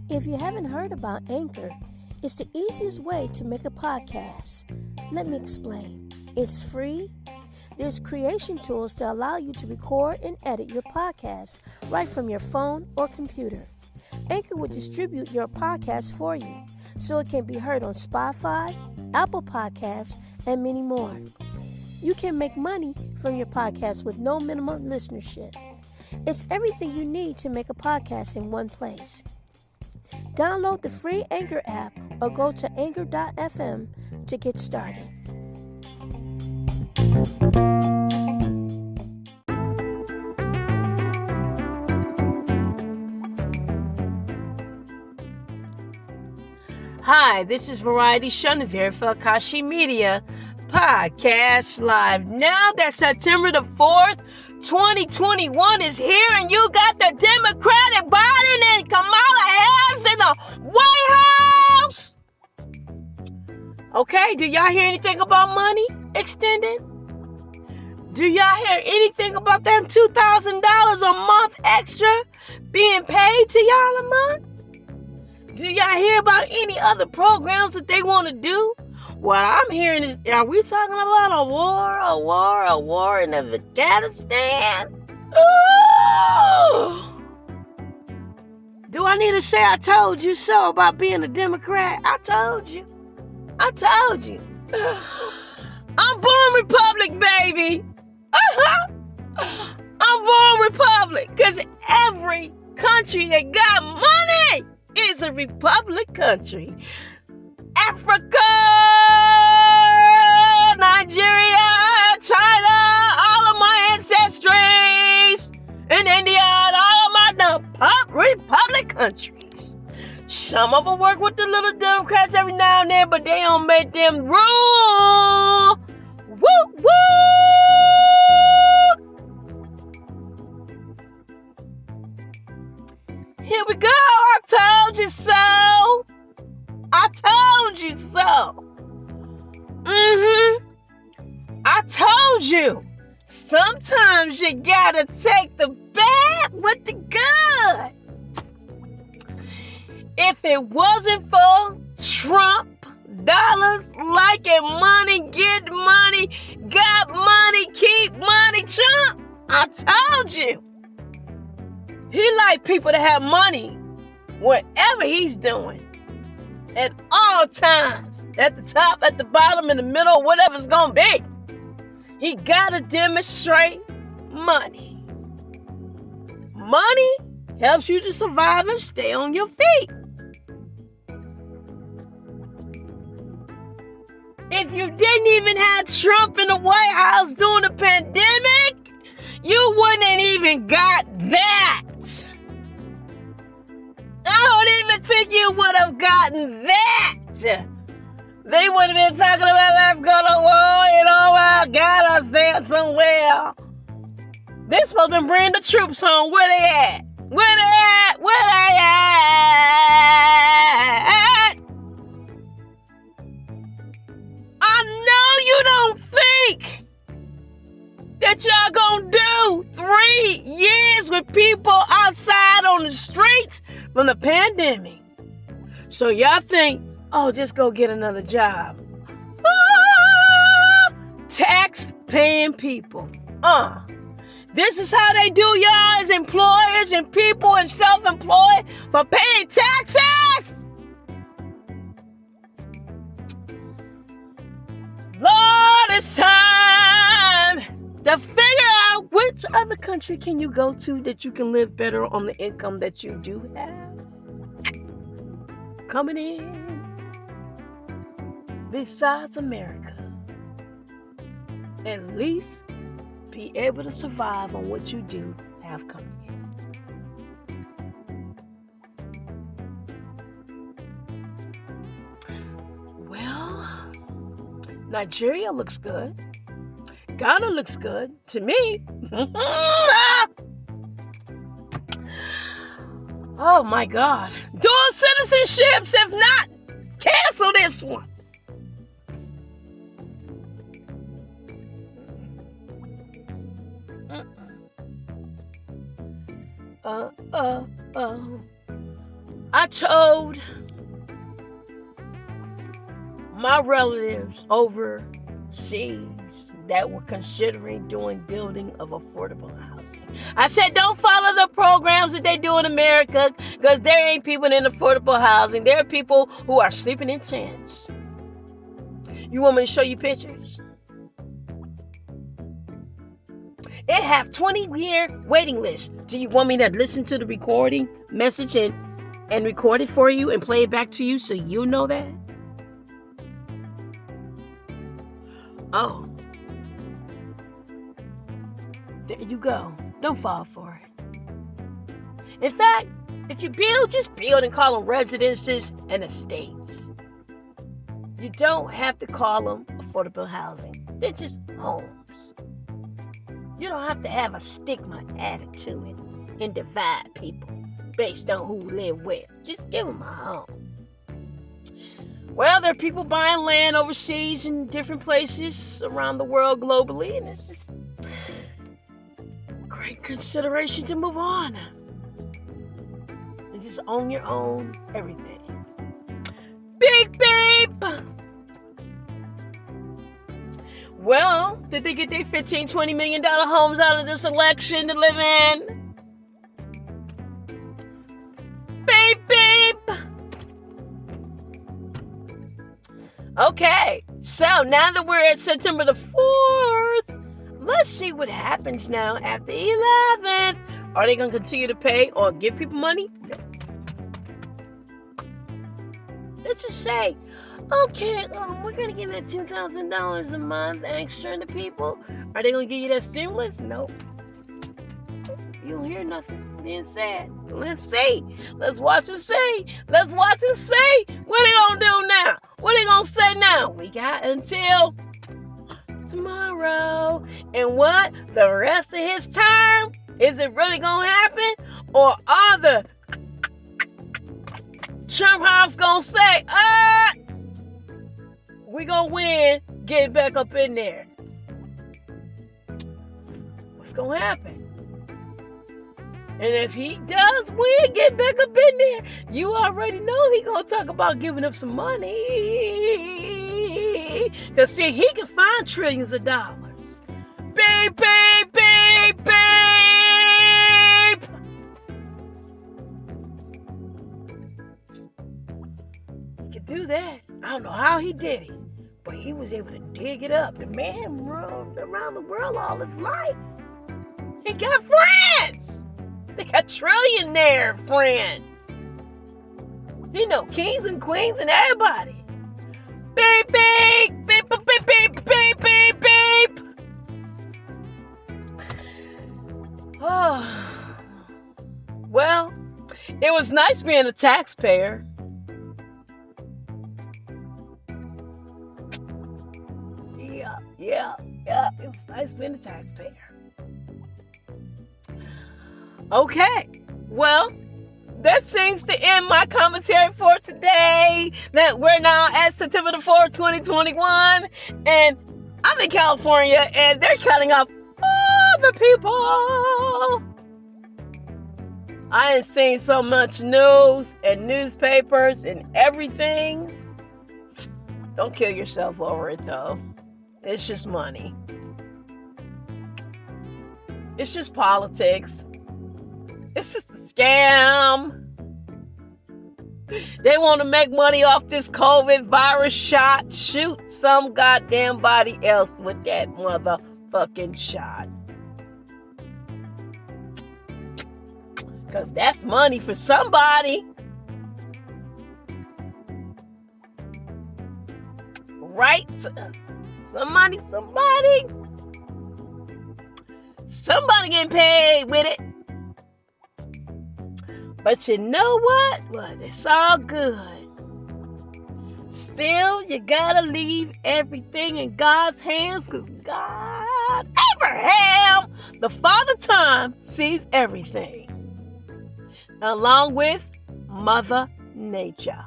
If you haven't heard about Anchor, it's the easiest way to make a podcast. Let me explain. It's free. There's creation tools that allow you to record and edit your podcast right from your phone or computer. Anchor will distribute your podcast for you so it can be heard on Spotify, Apple Podcasts, and many more. You can make money from your podcast with no minimum listenership. It's everything you need to make a podcast in one place. Download the free Anchor app or go to anchor.fm to get started. Hi, this is Variety Cheneverts for AKASHI Media Podcast Live. Now that September the 4th, 2021 is here and you got the Democratic Biden and Kamala Harris in the White House. Okay, do y'all hear anything about money extended? Do y'all hear anything about that $2,000 a month extra being paid to y'all a month? Do y'all hear about any other programs that they want to do? What I'm hearing is, are we talking about a war in Afghanistan? Ooh. Do I need to say I told you so about being a Democrat? I told you. I'm born Republic, baby. I'm born Republic because every country that got money is a republic country. Africa, Nigeria, China, all of my ancestries, in India, and all of my republic countries. Some of them work with the little Democrats every now and then, but they don't make them rule. Woo, woo! Here we go. I told you so. I told you. Sometimes you gotta take the bad with the good. If it wasn't for Trump, dollars, liking money, get money, got money, keep money, Trump, I told you. He like people to have money whatever he's doing. At all times. At the top, at the bottom, in the middle, whatever it's going to be. He got to demonstrate money. Money helps you to survive and stay on your feet. If you didn't even have Trump in the White House during the pandemic, you wouldn't even got that. I don't even think you would have gotten that. They would have been talking about let's go to war and oh my God, I said somewhere. They're supposed to bring the troops home. Where they at? Where they at? I know you don't think that y'all gonna do 3 years with people outside on the streets from the pandemic. So y'all think, oh, just go get another job. Tax paying people. This is how they do y'all as employers and people and self-employed for paying taxes. Lord, it's time to figure out which other country can you go to that you can live better on the income that you do have. Coming in besides America. At least be able to survive on what you do have coming in. Well, Nigeria looks good. Ghana looks good to me. Oh my God. Dual citizenships, if not, cancel this one. I told my relatives overseas that were considering building of affordable housing. I said, don't follow the programs that they do in America, because there ain't people in affordable housing. There are people who are sleeping in tents. You want me to show you pictures? It have 20-year waiting list. Do you want me to listen to the recording message and record it for you and play it back to you so you know that? Oh. There you go. Don't fall for it. In fact, if you build, just build and call them residences and estates. You don't have to call them affordable housing. They're just homes. You don't have to have a stigma added to it and divide people based on who live where. Just give them a home. Well, there are people buying land overseas in different places around the world globally, and it's just great consideration to move on. And just own your own everything. Beep, beep! Well, did they get their $15, $20 million homes out of this election to live in? Beep, beep! Okay, so now that we're at September the 4th, let's see what happens now after 11th. Are they going to continue to pay or give people money? No. Let's just say, okay, we're going to give that $2,000 a month extra to people. Are they going to give you that stimulus? Nope. You don't hear nothing being said. Let's see. Let's watch and see. Let's watch and see. What are they going to do now? What are they going to say now? We got until tomorrow. And what? The rest of his term? Is it really going to happen? Or are the Trump House going to say, we going to win, get back up in there? What's going to happen? And if he does win, get back up in there, you already know he going to talk about giving up some money. Because, see, he can find trillions of dollars. Beep, beep, beep, beep. He could do that. I don't know how he did it, but he was able to dig it up. The man roamed around the world all his life. He got friends. They got trillionaire friends. You know, kings and queens and everybody. Beep, beep, beep, beep, beep, beep, beep, beep, beep. Oh. Well, it was nice being a taxpayer. Yeah. It was nice being a taxpayer. Okay, well, that seems to end my commentary for today. That we're now at September the 4th, 2021, and I'm in California, and they're cutting off all the people. I ain't seen so much news and newspapers and everything. Don't kill yourself over it, though. It's just money. It's just politics. It's just a scam. They want to make money off this COVID virus shot. Shoot some goddamn body else with that motherfucking shot. Because that's money for somebody. Right? Somebody getting paid with it. But you know what? Well, it's all good. Still, you gotta leave everything in God's hands, because God, Abraham, the Father Time, sees everything. Along with Mother Nature.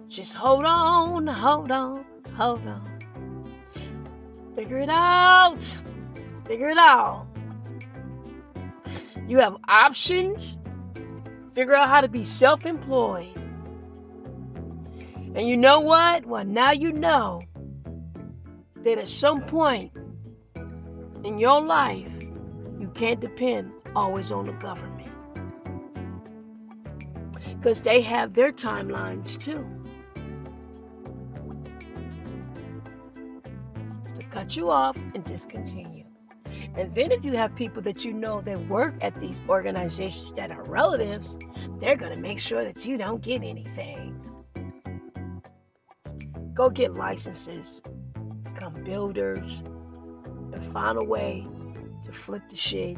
Just hold on. Figure it out. Figure it out. You have options. Figure out how to be self-employed. And you know what? Well, now you know that at some point in your life, you can't depend always on the government. Because they have their timelines too. To cut you off and discontinue. And then if you have people that you know that work at these organizations that are relatives, they're going to make sure that you don't get anything. Go get licenses, become builders, and find a way to flip the shit.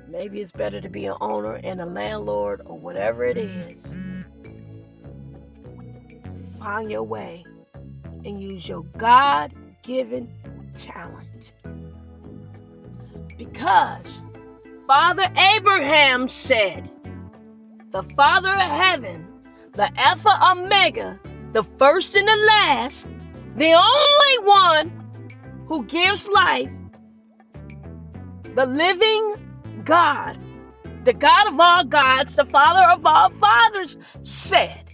Maybe it's better to be an owner and a landlord or whatever it is. Find your way and use your God-given talent. Because Father Abraham said, the Father of heaven, the Alpha Omega, the first and the last, the only one who gives life, the living God, the God of all gods, the Father of all fathers, said,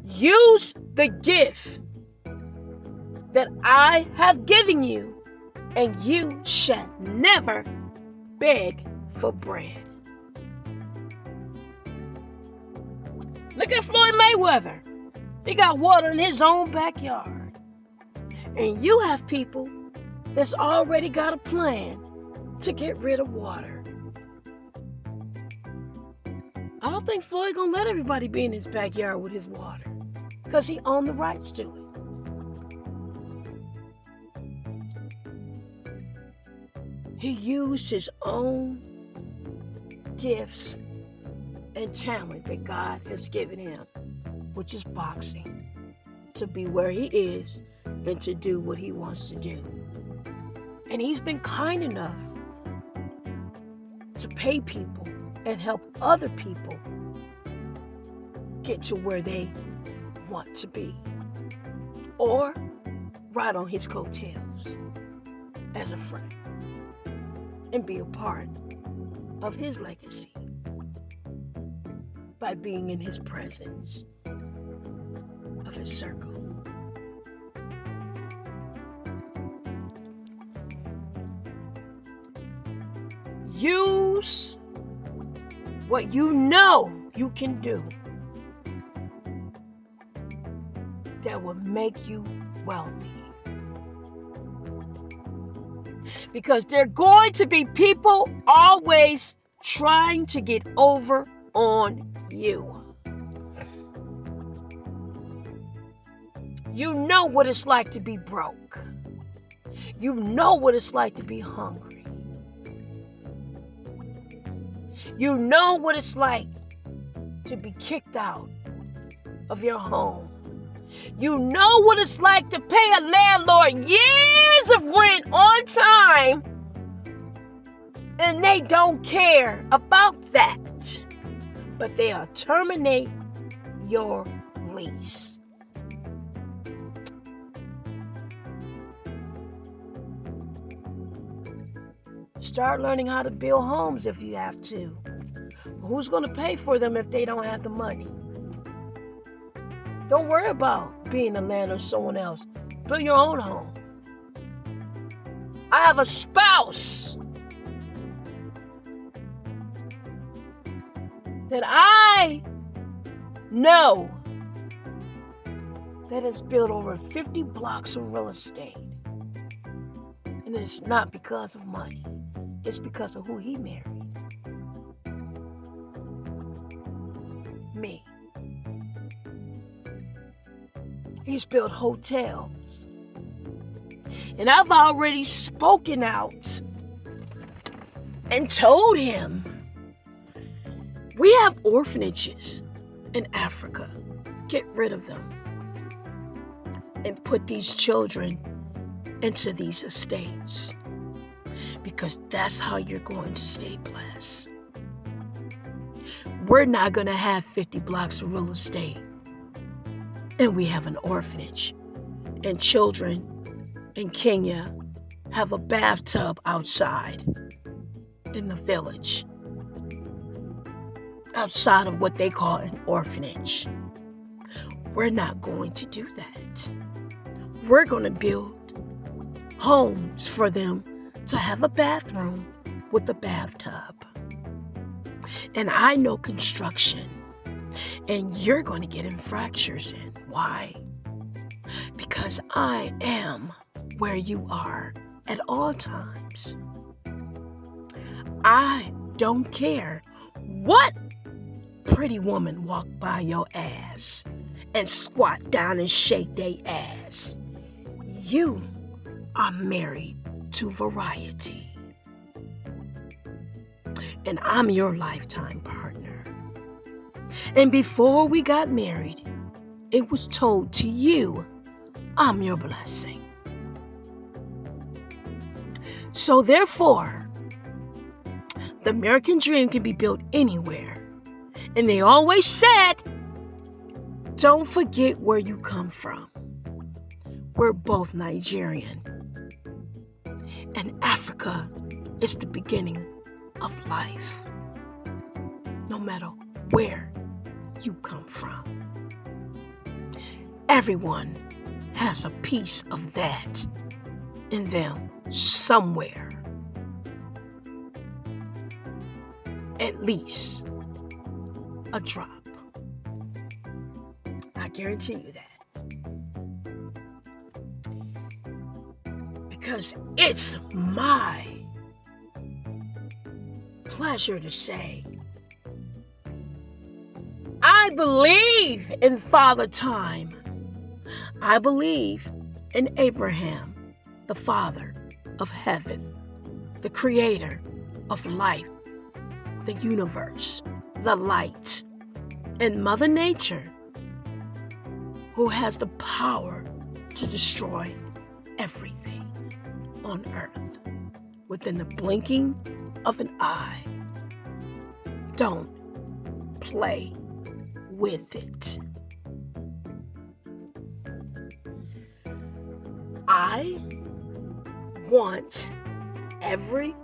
use the gift that I have given you, and you shall never beg for bread. Look at Floyd Mayweather. He got water in his own backyard. And you have people that's already got a plan to get rid of water. I don't think Floyd gonna let everybody be in his backyard with his water, because he owned the rights to it. He used his own gifts and talent that God has given him, which is boxing, to be where he is and to do what he wants to do. And he's been kind enough to pay people and help other people get to where they want to be, or ride on his coattails as a friend and be a part of his legacy by being in his presence of his circle. Use what you know you can do that will make you wealthy. Because there are going to be people always trying to get over on you. You know what it's like to be broke. You know what it's like to be hungry. You know what it's like to be kicked out of your home. You know what it's like to pay a landlord years of rent on time, and they don't care about that, but they'll terminate your lease. Start learning how to build homes if you have to. Who's going to pay for them if they don't have the money? Don't worry about being a landlord or someone else. Build your own home. I have a spouse that I know that has built over 50 blocks of real estate. And it's not because of money. It's because of who he married. Me. He's built hotels. And I've already spoken out and told him, we have orphanages in Africa. Get rid of them. And put these children into these estates. Because that's how you're going to stay blessed. We're not going to have 50 blocks of real estate, and we have an orphanage, and children in Kenya have a bathtub outside in the village, outside of what they call an orphanage. We're not going to do that. We're going to build homes for them to have a bathroom with a bathtub. And I know construction, and you're going to get in fractures in. Why? Because I am where you are at all times. I don't care what pretty woman walk by your ass and squat down and shake their ass. You are married to variety. And I'm your lifetime partner. And before we got married, it was told to you, I'm your blessing. So therefore, the American dream can be built anywhere. And they always said, don't forget where you come from. We're both Nigerian. And Africa is the beginning of life. No matter where you come from. Everyone has a piece of that in them somewhere. At least a drop. I guarantee you that. Because it's my pleasure to say, I believe in Father Time. I believe in Abraham, the Father of heaven, the creator of life, the universe, the light, and Mother Nature, who has the power to destroy everything on earth within the blinking of an eye. Don't play with it. I want every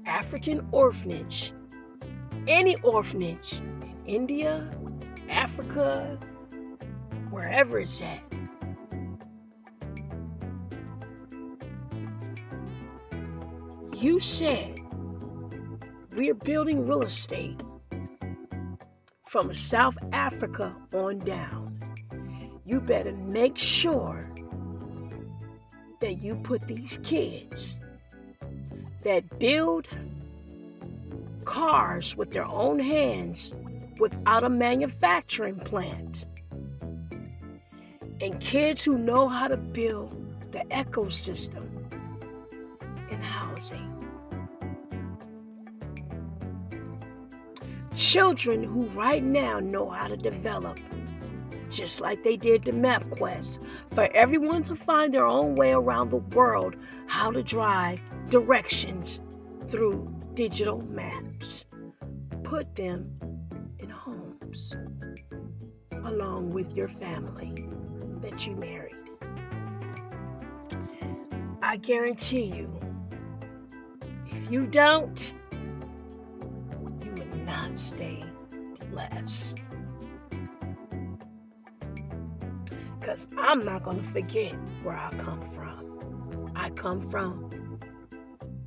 African orphanage, any orphanage in India, Africa, wherever it's at, you said we're building real estate from South Africa on down. You better make sure that you put these kids that build cars with their own hands without a manufacturing plant, and kids who know how to build the ecosystem in housing. Children who right now know how to develop, just like they did the MapQuest, for everyone to find their own way around the world, how to drive directions through digital maps. Put them in homes along with your family that you married. I guarantee you, if you don't, you will not stay blessed. Because I'm not going to forget where I come from. I come from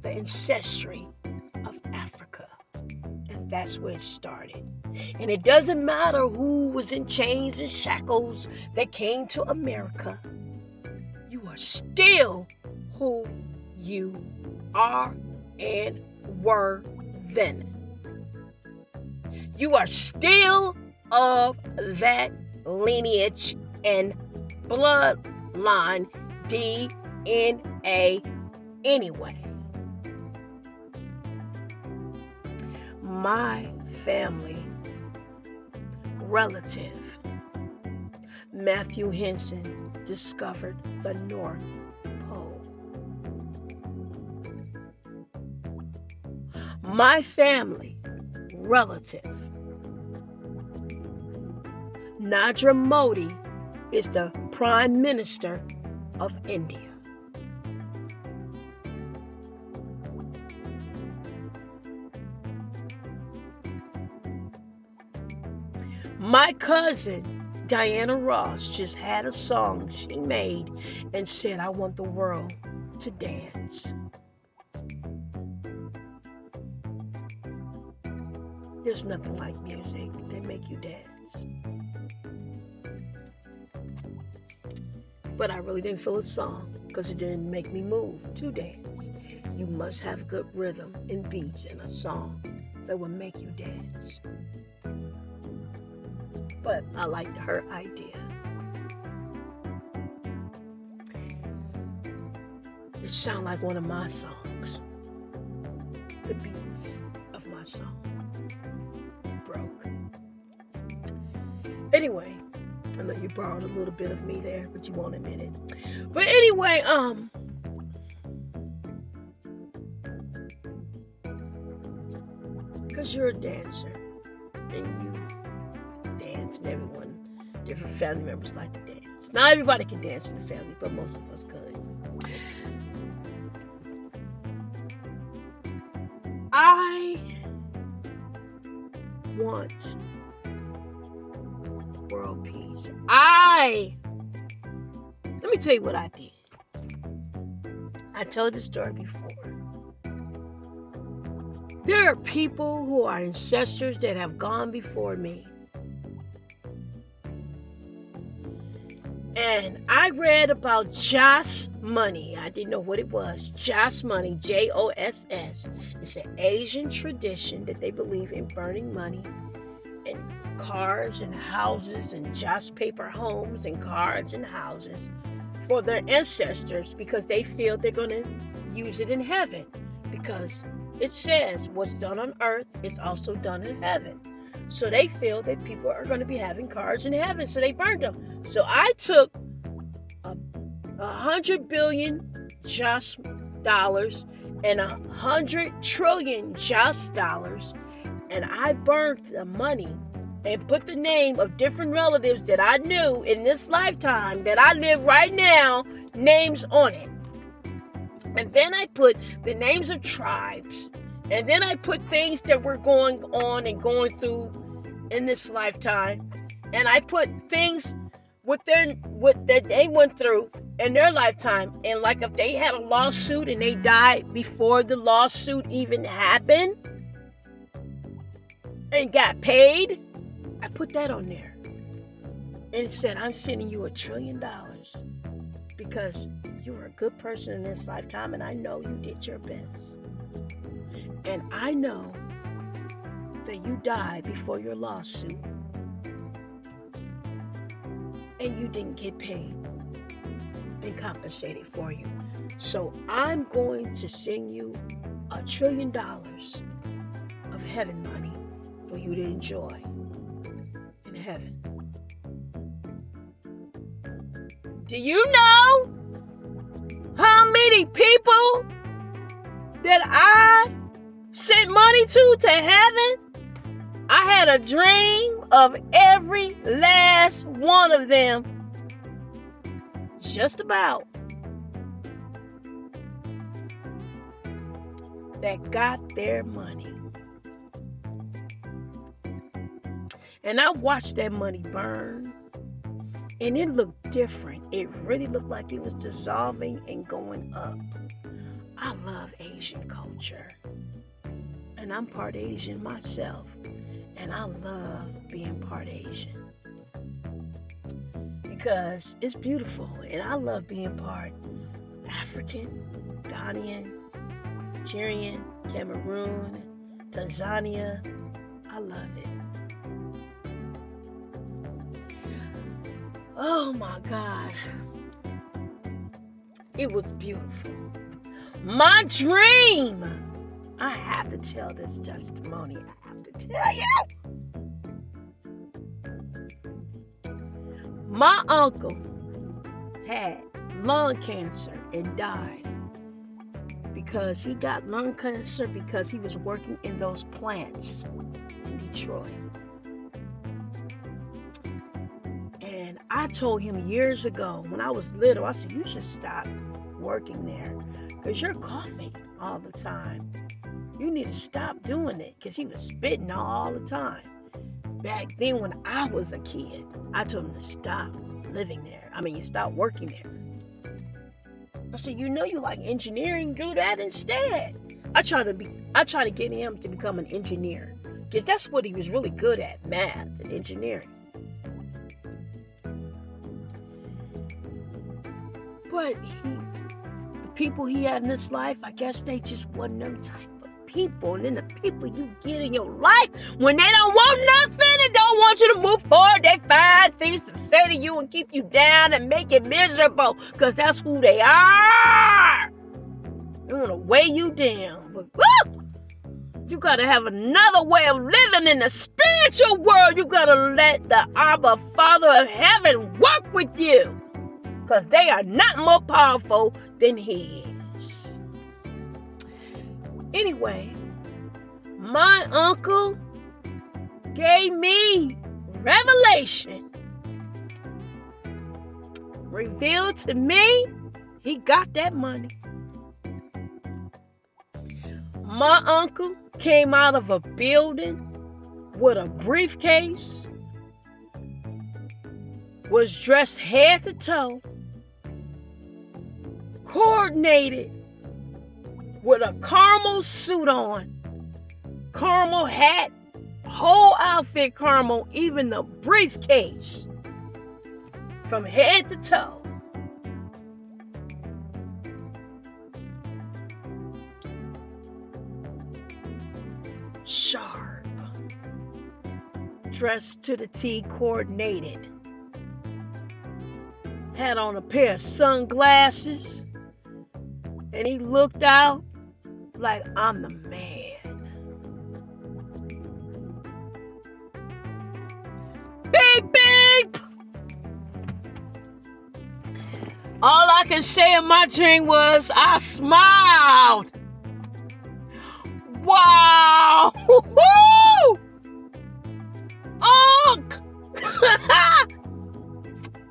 the ancestry of Africa. And that's where it started. And it doesn't matter who was in chains and shackles that came to America. You are still who you are and were then. You are still of that lineage and bloodline DNA anyway. My family relative, Matthew Henson, discovered the North Pole. My family relative, Narendra Modi, is the Prime Minister of India. My cousin, Diana Ross, just had a song she made and said, I want the world to dance. There's nothing like music that make you dance. But I really didn't feel a song because it didn't make me move to dance. You must have good rhythm and beats in a song that will make you dance. But I liked her idea. It sounded like one of my songs. The beats of my song broke. Anyway, I know you borrowed a little bit of me there, but you won't admit it. But anyway, because you're a dancer and you dance, and everyone, different family members like to dance. Not everybody can dance in the family, but most of us could. I want world peace. Let me tell you what I did. I told this story before. There are people who are ancestors that have gone before me. And I read about Joss money. I didn't know what it was. Joss money, Joss. It's an Asian tradition that they believe in burning money and cars and houses and Joss paper homes and cars and houses for their ancestors because they feel they're going to use it in heaven. Because it says what's done on earth is also done in heaven. So they feel that people are going to be having cars in heaven, so they burned them. So I took 100 billion Joss dollars and 100 trillion Joss dollars, and I burned the money and put the name of different relatives that I knew in this lifetime that I live right now, names on it. And then I put the names of tribes. And then I put things that were going on and going through in this lifetime. And I put things that they went through in their lifetime. And like if they had a lawsuit and they died before the lawsuit even happened and got paid, I put that on there. And it said, I'm sending you $1 trillion because you were a good person in this lifetime and I know you did your best. And I know that you died before your lawsuit and you didn't get paid and compensated for you. So I'm going to send you $1 trillion of heaven money for you to enjoy in heaven. Do you know how many people that I sent money to heaven? I had a dream of every last one of them. Just about. That got their money. And I watched that money burn. And it looked different. It really looked like it was dissolving and going up. I love Asian culture. And I'm part Asian myself. And I love being part Asian. Because it's beautiful. And I love being part African, Ghanaian, Nigerian, Cameroon, Tanzania. I love it. Oh my God. It was beautiful. My dream. I have to tell this testimony. I have to tell you. My uncle had lung cancer and died because he got lung cancer because he was working in those plants in Detroit. And I told him years ago when I was little, I said, you should stop working there because you're coughing all the time. You need to stop doing it, because he was spitting all the time. Back then when I was a kid, I told him to stop living there. Stop working there. I said, you like engineering, do that instead. I try to get him to become an engineer, because that's what he was really good at, math and engineering. But the people he had in his life, I guess they just wasn't them type of people. And then the people you get in your life, when they don't want nothing and don't want you to move forward, they find things to say to you and keep you down and make it miserable, because that's who they are. They want to weigh you down. But woo, you got to have another way of living in the spiritual world. You got to let the Abba Father of heaven work with you, because they are not more powerful than he is. Anyway, my uncle gave me revelation. Revealed to me, he got that money. My uncle came out of a building with a briefcase, was dressed head to toe, coordinated with a caramel suit on, caramel hat, whole outfit caramel, even the briefcase, from head to toe. Sharp, dressed to the T, coordinated, had on a pair of sunglasses, and he looked out like, I'm the man. Beep, beep. All I can say in my dream was, I smiled. Wow. Unk.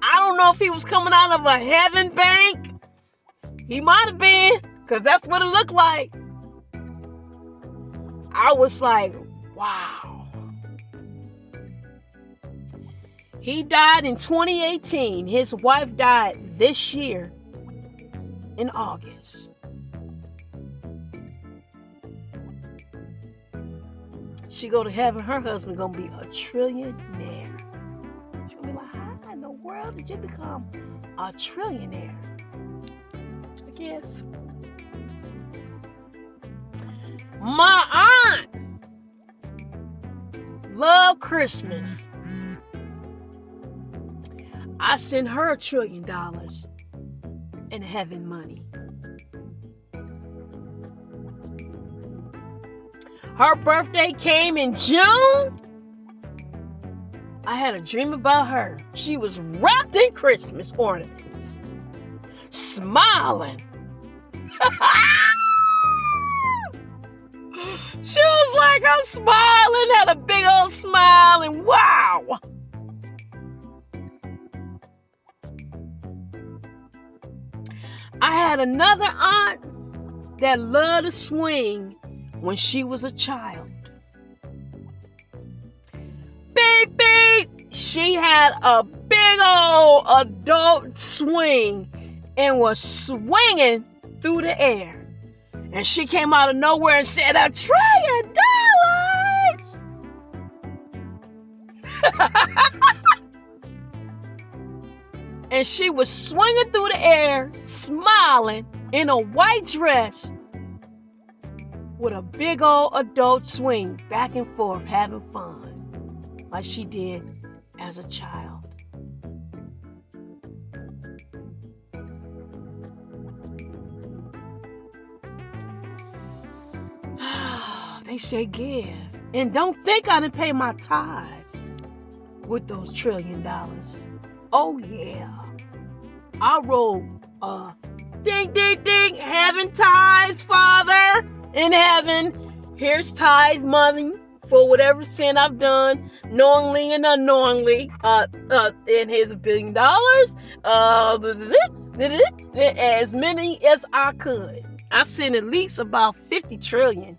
I don't know if he was coming out of a heaven bank. He might have been, because that's what it looked like. I was like, wow. He died in 2018. His wife died this year in August. She go to heaven, her husband gonna be a trillionaire. She'll be like, how in the world did you become a trillionaire? A gift. My aunt loved Christmas. I sent her $1 trillion in heaven money. Her birthday came in June. I had a dream about her. She was wrapped in Christmas ornaments, smiling. She was like, I'm smiling, had a big old smile, and wow. I had another aunt that loved to swing when she was a child. Beep, beep. She had a big old adult swing and was swinging through the air. And she came out of nowhere and said, $1 trillion! And she was swinging through the air, smiling, in a white dress, with a big old adult swing, back and forth, having fun, like she did as a child. They say give. And don't think I didn't pay my tithes with those $1 trillion. Oh yeah. I wrote ding, ding, ding, heaven tithes, Father in heaven. Here's tithe money for whatever sin I've done. knowingly and unknowingly, in his $1 billion, as many as I could. I sent at least about $50 trillion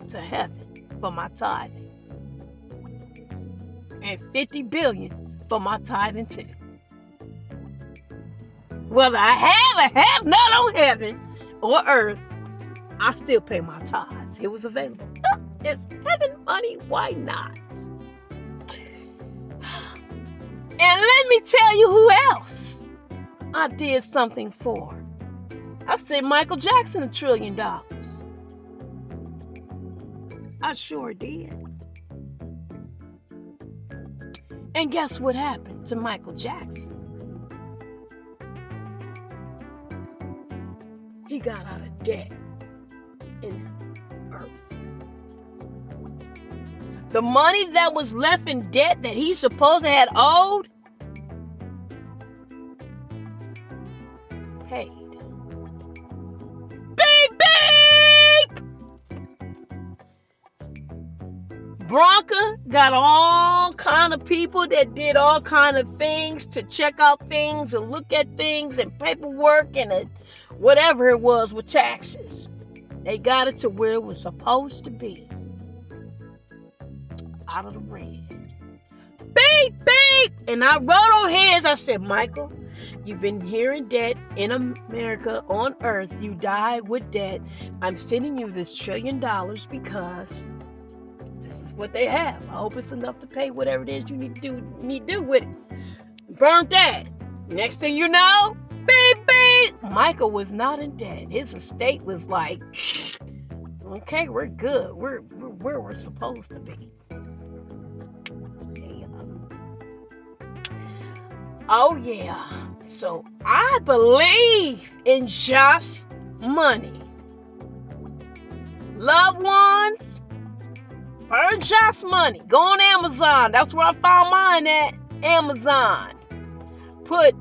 to heaven for my tithing, and $50 billion for my tithing too. Whether I have or have not on heaven or earth, I still pay my tithes. It was available. It's heaven money. Why not? And let me tell you who else I did something for. I sent Michael Jackson $1 trillion. I sure did. And guess what happened to Michael Jackson? He got out of debt in earth. The money that was left in debt that he supposed to had owed, paid. Beep, beep! Bronca got all kind of people that did all kind of things to check out things and look at things and paperwork and whatever it was with taxes. They got it to where it was supposed to be. Out of the red. Beep, beep! And I wrote on his, I said, Michael, you've been here in debt in America, on earth. You died with debt. I'm sending you this $1 trillion because this is what they have. I hope it's enough to pay whatever it is you need to do with it. Burnt that. Next thing you know, beep, beep! Michael was not in debt. His estate was like, okay, we're good. We're where we're supposed to be. Oh yeah. So I believe in just money. Loved ones, burn just money. Go on Amazon. That's where I found mine at. Amazon. Put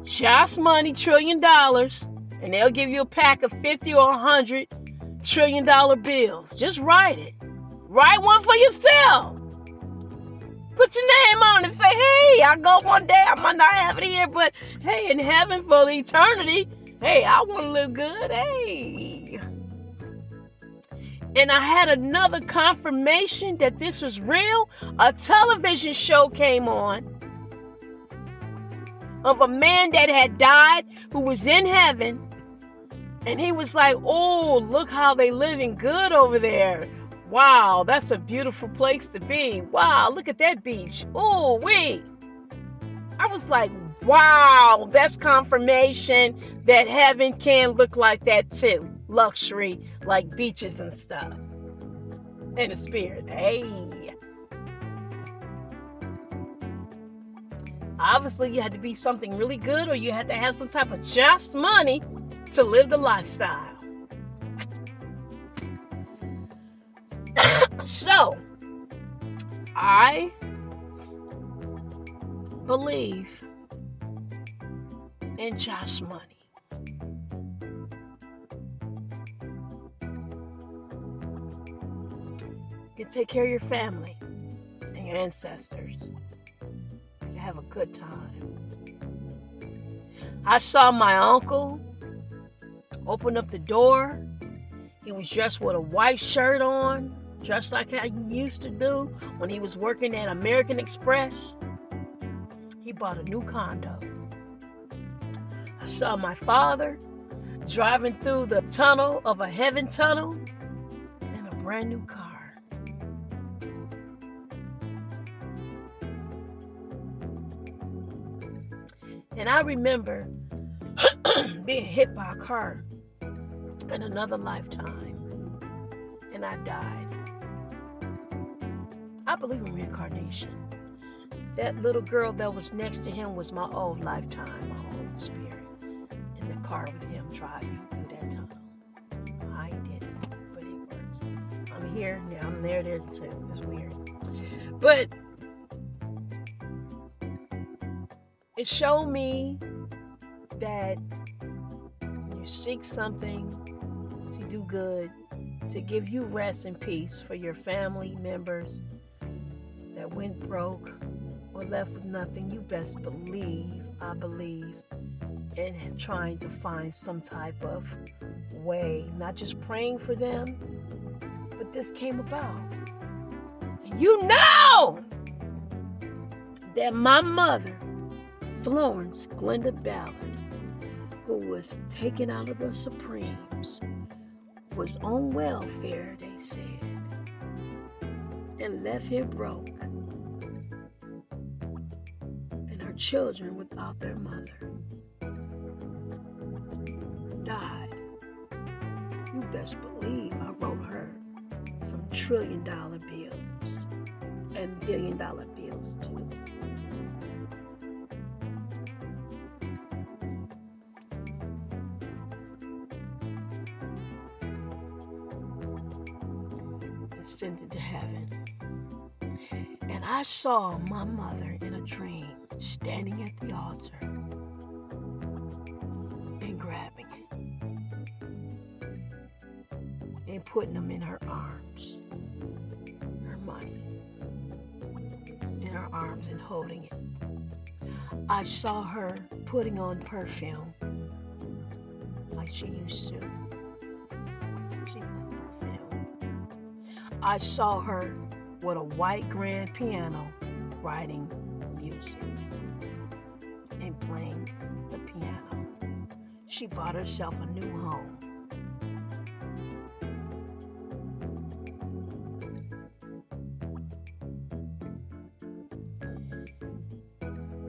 just money, $1 trillion, and they'll give you a pack of 50 or 100 $1 trillion bills. Just write it. Write one for yourself. Put your name on it. Say, hey, I go one day. I might not have it here, but hey, in heaven for the eternity, hey, I want to live good. Hey. And I had another confirmation that this was real. A television show came on of a man that had died who was in heaven. And he was like, oh, look how they living good over there. Wow, that's a beautiful place to be. Wow, look at that beach. Oh, wait. I was like, wow, that's confirmation that heaven can look like that too. Luxury, like beaches and stuff. In the spirit. Hey. Obviously, you had to be something really good, or you had to have some type of just money to live the lifestyle. So, I believe in just money. You can take care of your family and your ancestors. You have a good time. I saw my uncle open up the door. He was dressed with a white shirt on, just like I used to do when he was working at American Express. He bought a new condo. I saw my father driving through the tunnel of a heaven tunnel in a brand new car. And I remember being hit by a car in another lifetime, and I died. I believe in reincarnation. That little girl that was next to him was my old lifetime, my old spirit, in the car with him driving through that tunnel. I did it, but it works. I'm here now, I'm there too. It's weird, but it showed me that you seek something to do good, to give you rest and peace for your family members, that went broke or left with nothing, you best believe, I believe, in trying to find some type of way, not just praying for them, but this came about. And you know that my mother, Florence Glenda Ballard, who was taken out of the Supremes, was on welfare, they said, and left here broke, and her children without their mother, died. You best believe I wrote her some $1 trillion bills and $1 billion bills too. Sent it to heaven. And I saw my mother in a dream standing at the altar and grabbing it and putting them in her arms, her money in her arms and holding it. I saw her putting on perfume like she used to. I saw her with a white grand piano writing music and playing the piano. She bought herself a new home.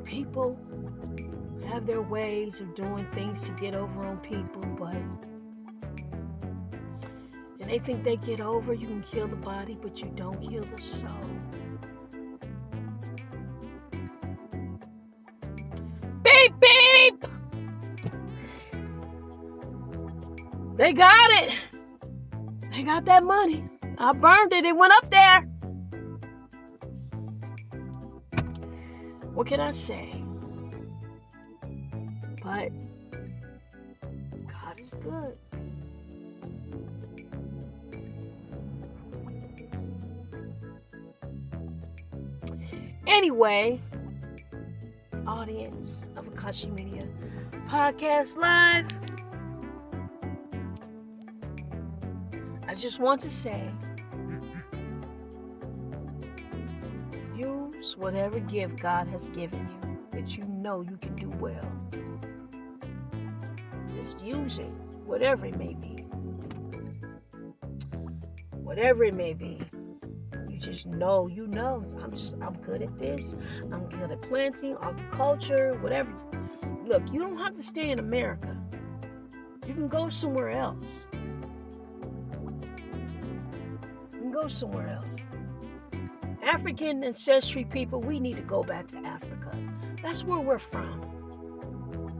People have their ways of doing things to get over on people, but they think they get over, you can kill the body, but you don't kill the soul. Beep, beep! They got it. They got that money. I burned it. It went up there. What can I say? But God is good. Anyway, audience of AKASHI Media Podcast Live, I just want to say, use whatever gift God has given you that you know you can do well. Just use it, whatever it may be. Whatever it may be. Just know, I'm good at this. I'm good at planting, agriculture, whatever. Look, you don't have to stay in America. You can go somewhere else. African ancestry people, we need to go back to Africa. That's where we're from.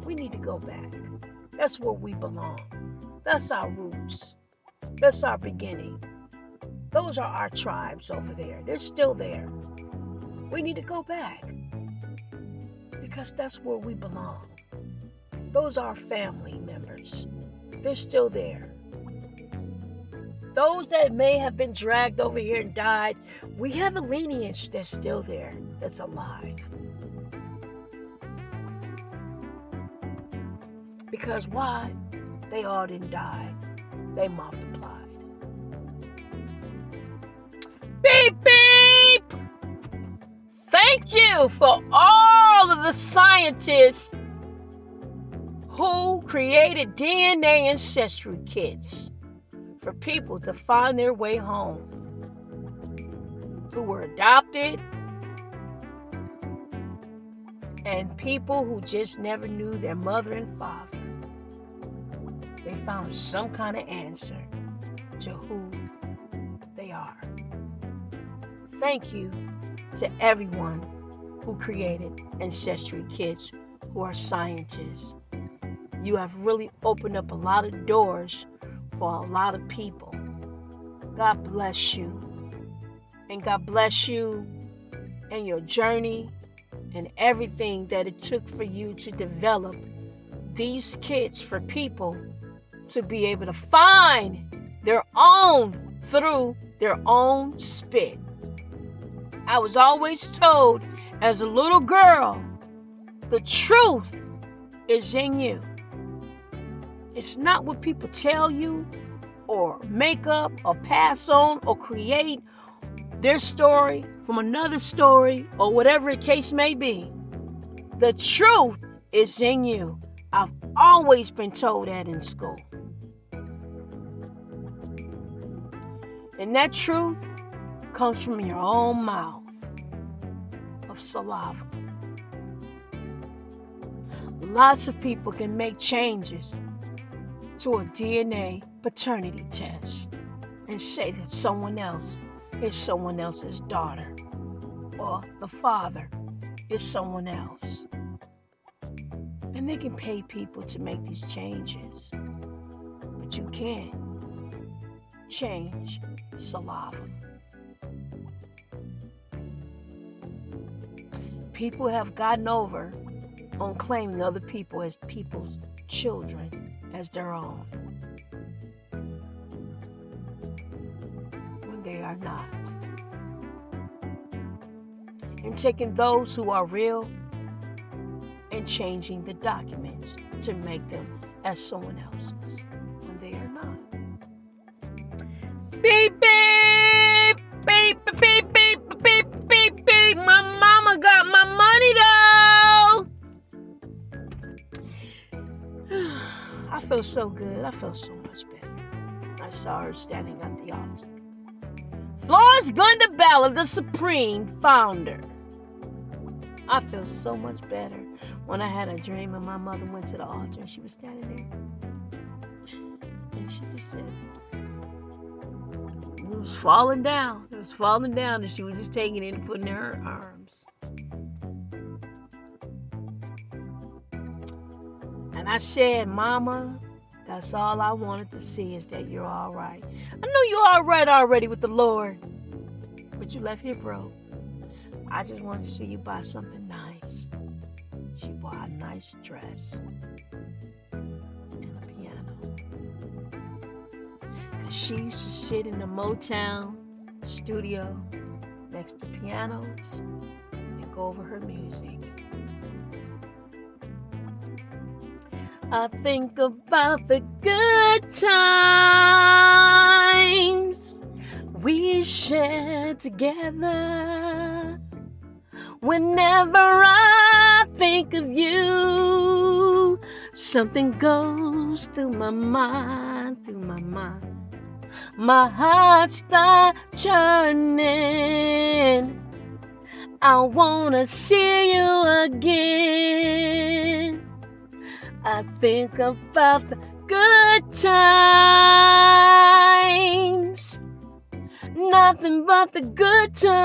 We need to go back. That's where we belong. That's our roots. That's our beginning. Those are our tribes over there. They're still there. We need to go back because that's where we belong. Those are our family members. They're still there. Those that may have been dragged over here and died, we have a lineage that's still there, that's alive. Because why? They all didn't die. They multiplied. Beep, beep! Thank you for all of the scientists who created DNA ancestry kits for people to find their way home, who were adopted, and people who just never knew their mother and father. They found some kind of answer to who they are. Thank you to everyone who created ancestry kits, who are scientists. You have really opened up a lot of doors for a lot of people. God bless you. And God bless you and your journey and everything that it took for you to develop these kits for people to be able to find their own through their own spit. I was always told as a little girl, the truth is in you. It's not what people tell you or make up or pass on or create their story from another story or whatever the case may be. The truth is in you. I've always been told that in school. And that truth comes from your own mouth of saliva. Lots of people can make changes to a DNA paternity test and say that someone else is someone else's daughter or the father is someone else. And they can pay people to make these changes. But you can't change saliva. People have gotten over on claiming other people as people's children as their own, when they are not. And taking those who are real and changing the documents to make them as someone else's when they are not. Beep, beep, beep, beep, beep, beep, beep, beep. My mama got my money though. I feel so good. I feel so much better. I saw her standing at the altar. Florence Glenda Ballard, the Supreme Founder. I feel so much better when I had a dream and my mother went to the altar and she was standing there. And she just said, it was falling down. It was falling down and she was just taking it and putting it in her arms. And I said, Mama, that's all I wanted to see is that you're all right. I know you're all right already with the Lord, but you left here broke. I just wanted to see you buy something nice. She bought a nice dress and a piano. Because she used to sit in the Motown studio next to pianos and go over her music. I think about the good times we shared together. Whenever I think of you, something goes through my mind, My heart starts churning. I wanna see you again. I think about the good times. Nothing but the good times.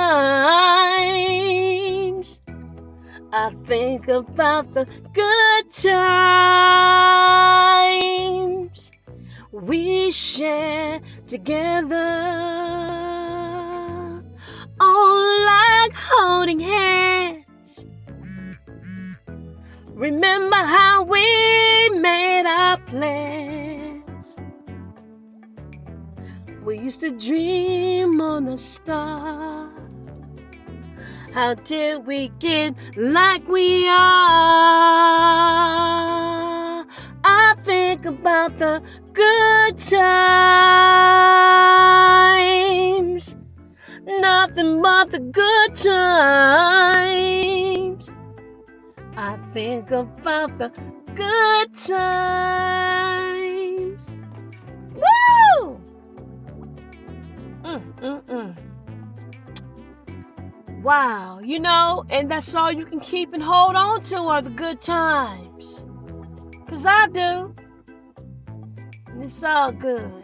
I think about the good times we share together. Oh, like holding hands. Remember how we made our plans. We used to dream on the stars. How did we get like we are? I think about the good times. Nothing but the good times. I think about the good times. Woo! Wow, you know, and that's all you can keep and hold on to are the good times. 'Cause I do. And it's all good.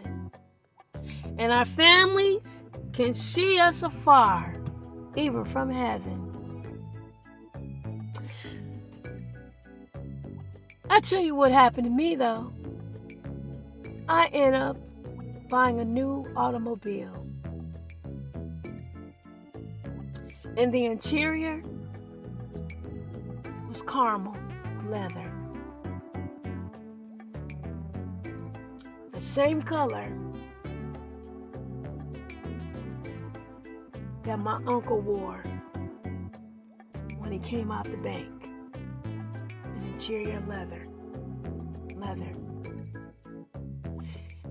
And our families can see us afar, even from heaven. I tell you what happened to me, though. I ended up buying a new automobile. And the interior was caramel leather. The same color that my uncle wore came out the bank. An interior leather.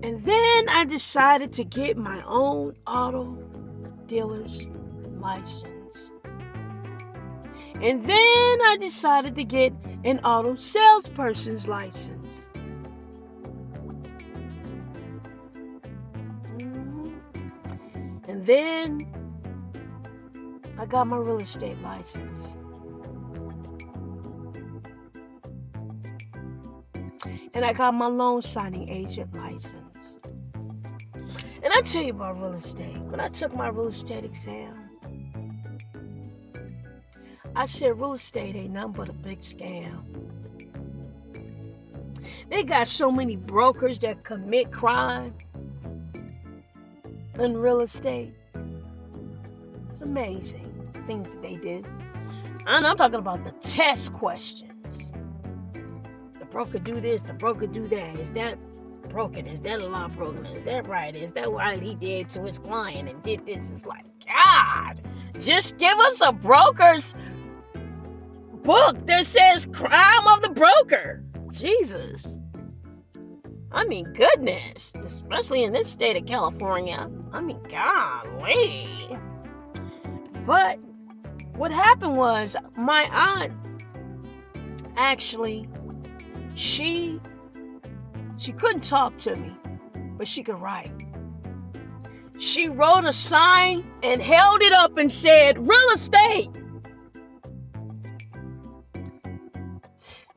And then I decided to get my own auto dealer's license. And then I decided to get an auto salesperson's license. And then I got my real estate license. And I got my loan signing agent license. And I tell you about real estate. When I took my real estate exam, I said real estate ain't nothing but a big scam. They got so many brokers that commit crime in real estate. It's amazing things that they did. And I'm talking about the test questions. The broker do this, the broker do that. Is that broken? Is that a law broken? Is that right? Is that what he did to his client and did this? It's like, God, just give us a broker's book that says crime of the broker. Jesus. I mean, goodness. Especially in this state of California. I mean, golly. But what happened was my aunt actually, she couldn't talk to me, but she could write. She wrote a sign and held it up and said, real estate,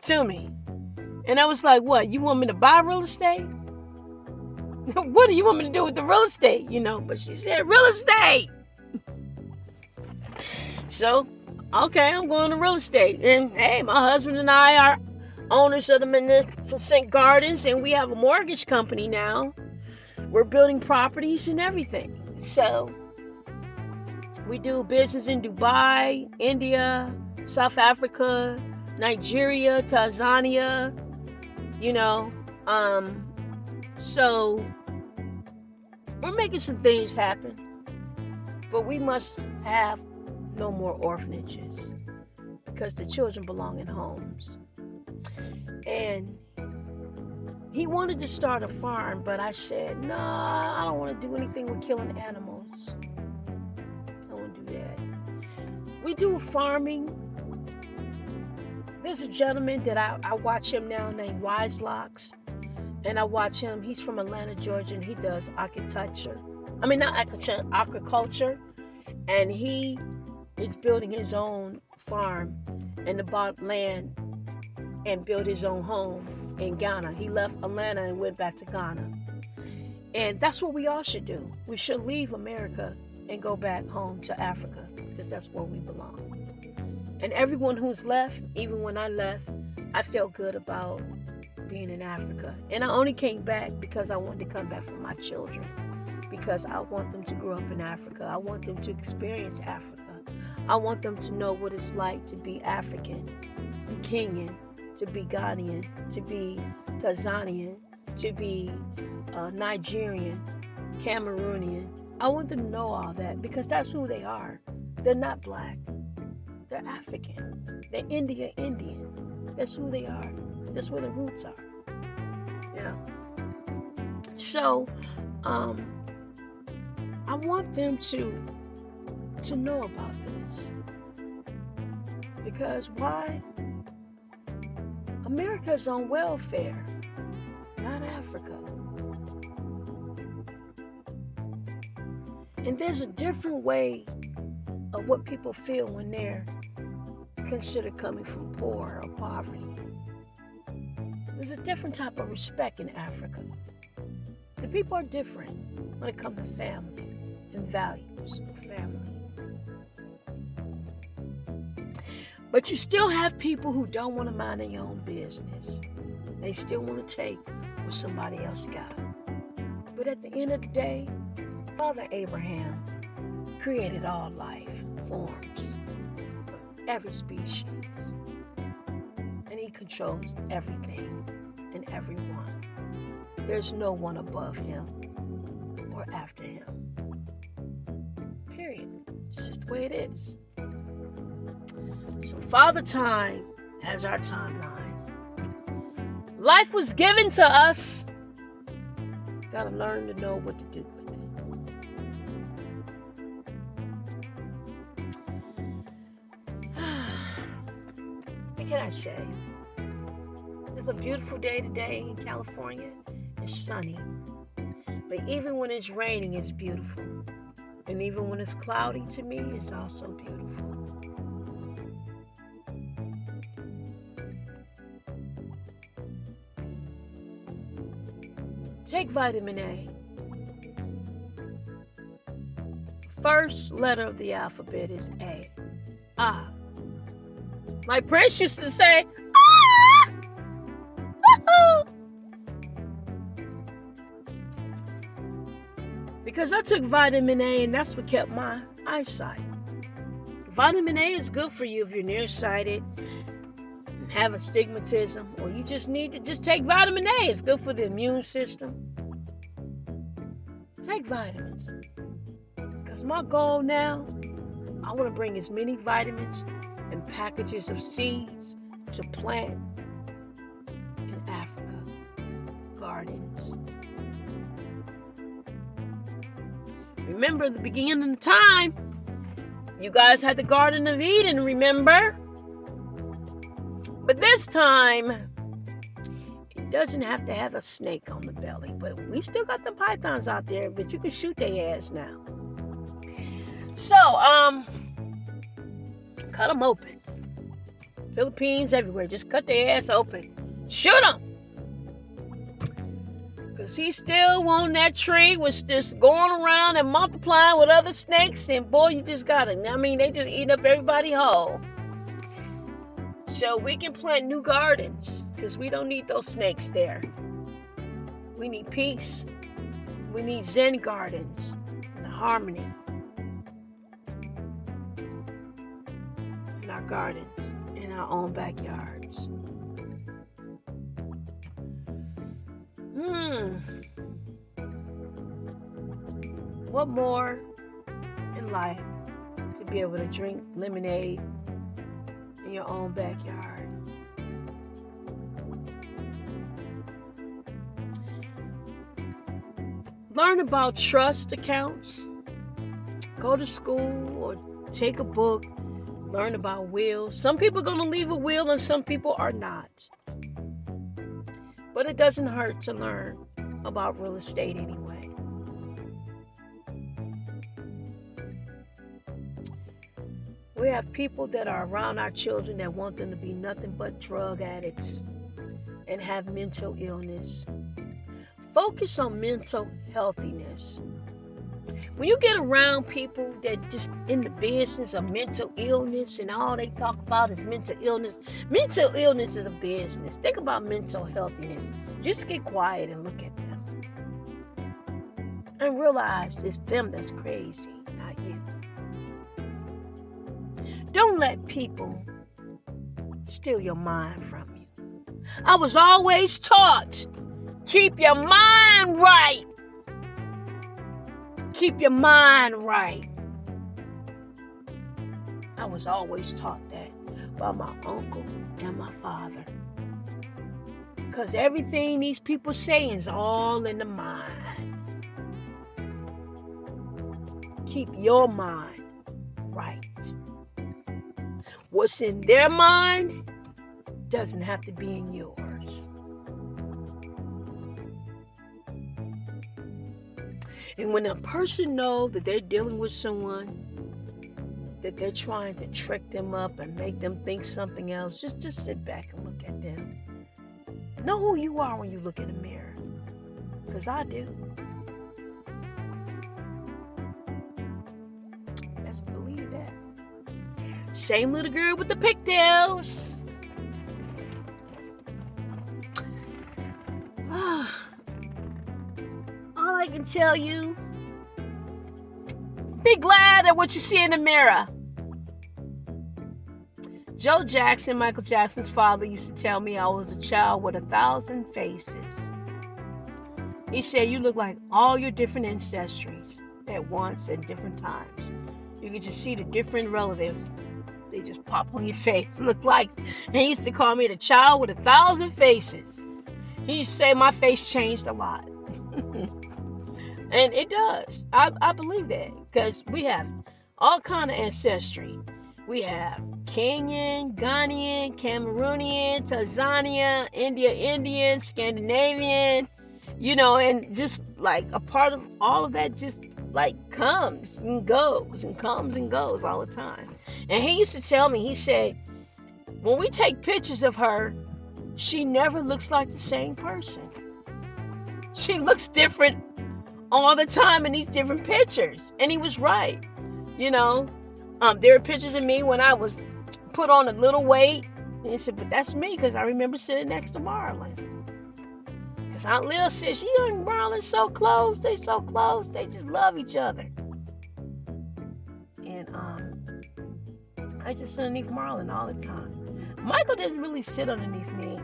to me. And I was like, what, you want me to buy real estate? What do you want me to do with the real estate? But she said real estate. So, okay, I'm going to real estate. And hey, my husband and I are owners of the Magnificent Gardens, and we have a mortgage company now. We're building properties and everything. So, we do business in Dubai, India, South Africa, Nigeria, Tanzania, so we're making some things happen, but we must have no more orphanages because the children belong in homes. And he wanted to start a farm, but I said, no, I don't want to do anything with killing animals. I don't want to do that. We do farming. There's a gentleman that I watch him now named Wise Locks. And I watch him. He's from Atlanta, Georgia, and he does agriculture. And he is building his own farm and bought land and built his own home in Ghana. He left Atlanta and went back to Ghana. And that's what we all should do. We should leave America and go back home to Africa because that's where we belong. And everyone who's left, even when I left, I felt good about being in Africa. And I only came back because I wanted to come back for my children. Because I want them to grow up in Africa. I want them to experience Africa. I want them to know what it's like to be African, be Kenyan, to be Ghanaian, to be Tanzanian, to be Nigerian, Cameroonian. I want them to know all that because that's who they are. They're not black. They're African. They're Indian. That's who they are. That's where the roots are. Yeah. So, I want them to know about this. Because why? America is on welfare, not Africa. And there's a different way of what people feel when they're considered coming from poor or poverty. There's a different type of respect in Africa. The people are different when it comes to family and values of family. But you still have people who don't want to mind their own business. They still want to take what somebody else got. But at the end of the day, Father Abraham created all life forms, every species, and he controls everything and everyone. There's no one above him or after him. Period. It's just the way it is. So Father Time has our timeline. Life was given to us. Gotta learn to know what to do with it. What can I say? It's a beautiful day today in California. It's sunny. But even when it's raining, it's beautiful. And even when it's cloudy, to me, it's also beautiful. Take vitamin A. First letter of the alphabet is A. Ah. My Prince used to say, ah! Because I took vitamin A and that's what kept my eyesight. Vitamin A is good for you if you're nearsighted and have astigmatism, or you just need to just take vitamin A. It's good for the immune system. Take vitamins. Because my goal now, I want to bring as many vitamins and packages of seeds to plant in Africa, gardens. Remember the beginning of time, you guys had the Garden of Eden, remember? But this time, it doesn't have to have a snake on the belly. But we still got the pythons out there, but you can shoot their ass now. So, cut them open. Philippines everywhere, just cut their ass open. Shoot them! Because he still on that tree, was just going around and multiplying with other snakes. And boy, you just got it. I mean, they just eat up everybody whole. So we can plant new gardens. Because we don't need those snakes there. We need peace. We need Zen gardens. And harmony. In our gardens. In our own backyards. What more in life to be able to drink lemonade in your own backyard? Learn about trust accounts. Go to school or take a book. Learn about wills. Some people are going to leave a will and some people are not. But it doesn't hurt to learn about real estate anyway. We have people that are around our children that want them to be nothing but drug addicts and have mental illness. Focus on mental healthiness. When you get around people that just in the business of mental illness and all they talk about is mental illness is a business. Think about mental healthiness. Just get quiet and look at them. And realize it's them that's crazy, not you. Don't let people steal your mind from you. I was always taught, keep your mind right. Keep your mind right. I was always taught that by my uncle and my father. Because everything these people say is all in the mind. Keep your mind right. What's in their mind doesn't have to be in yours. And when a person knows that they're dealing with someone, that they're trying to trick them up and make them think something else, just sit back and look at them. Know who you are when you look in the mirror. Because I do. Best believe that. Same little girl with the pigtails. All I can tell you, be glad at what you see in the mirror. Joe Jackson, Michael Jackson's father, used to tell me I was a child with 1,000 faces. He said you look like all your different ancestries at once at different times. You could just see the different relatives, they just pop on your face. Look like, and he used to call me the child with 1,000 faces. He used to say my face changed a lot. And it does. I believe that, because we have all kind of ancestry. We have Kenyan, Ghanaian, Cameroonian, Tanzania, Indian, Scandinavian, and just like a part of all of that just like comes and goes all the time. And he used to tell me, he said, when we take pictures of her, she never looks like the same person. She looks different all the time in these different pictures. And he was right. There are pictures of me when I was put on a little weight. And he said, but that's me, because I remember sitting next to Marlon. Because Aunt Lil said, she and Marlon so close. They so close. They just love each other. And I just sit underneath Marlon all the time. Michael didn't really sit underneath me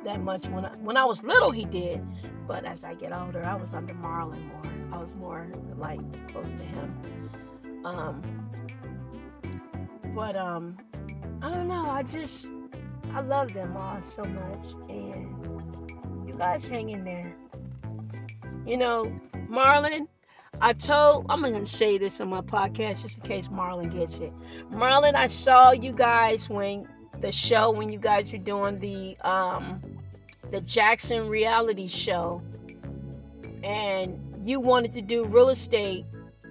that much. When I was little, he did. But as I get older, I was under Marlon more. I was more like close to him. But I don't know. I love them all so much. And you guys hang in there. Marlon, I'm going to say this on my podcast just in case Marlon gets it. Marlon, I saw you guys when you guys were doing the Jackson reality show, and you wanted to do real estate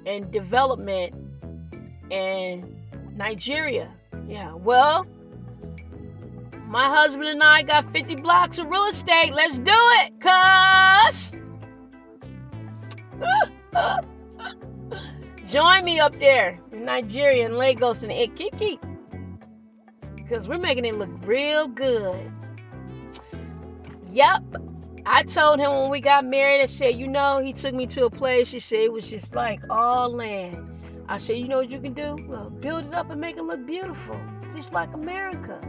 and development in Nigeria. Yeah, well, my husband and I got 50 blocks of real estate. Let's do it, cuz. Join me up there in Nigeria, in Lagos, and Ikiki, because we're making it look real good. Yep. I told him when we got married, I said, he took me to a place. He said it was just like all land. I said, you know what you can do? Well, build it up and make it look beautiful, just like America.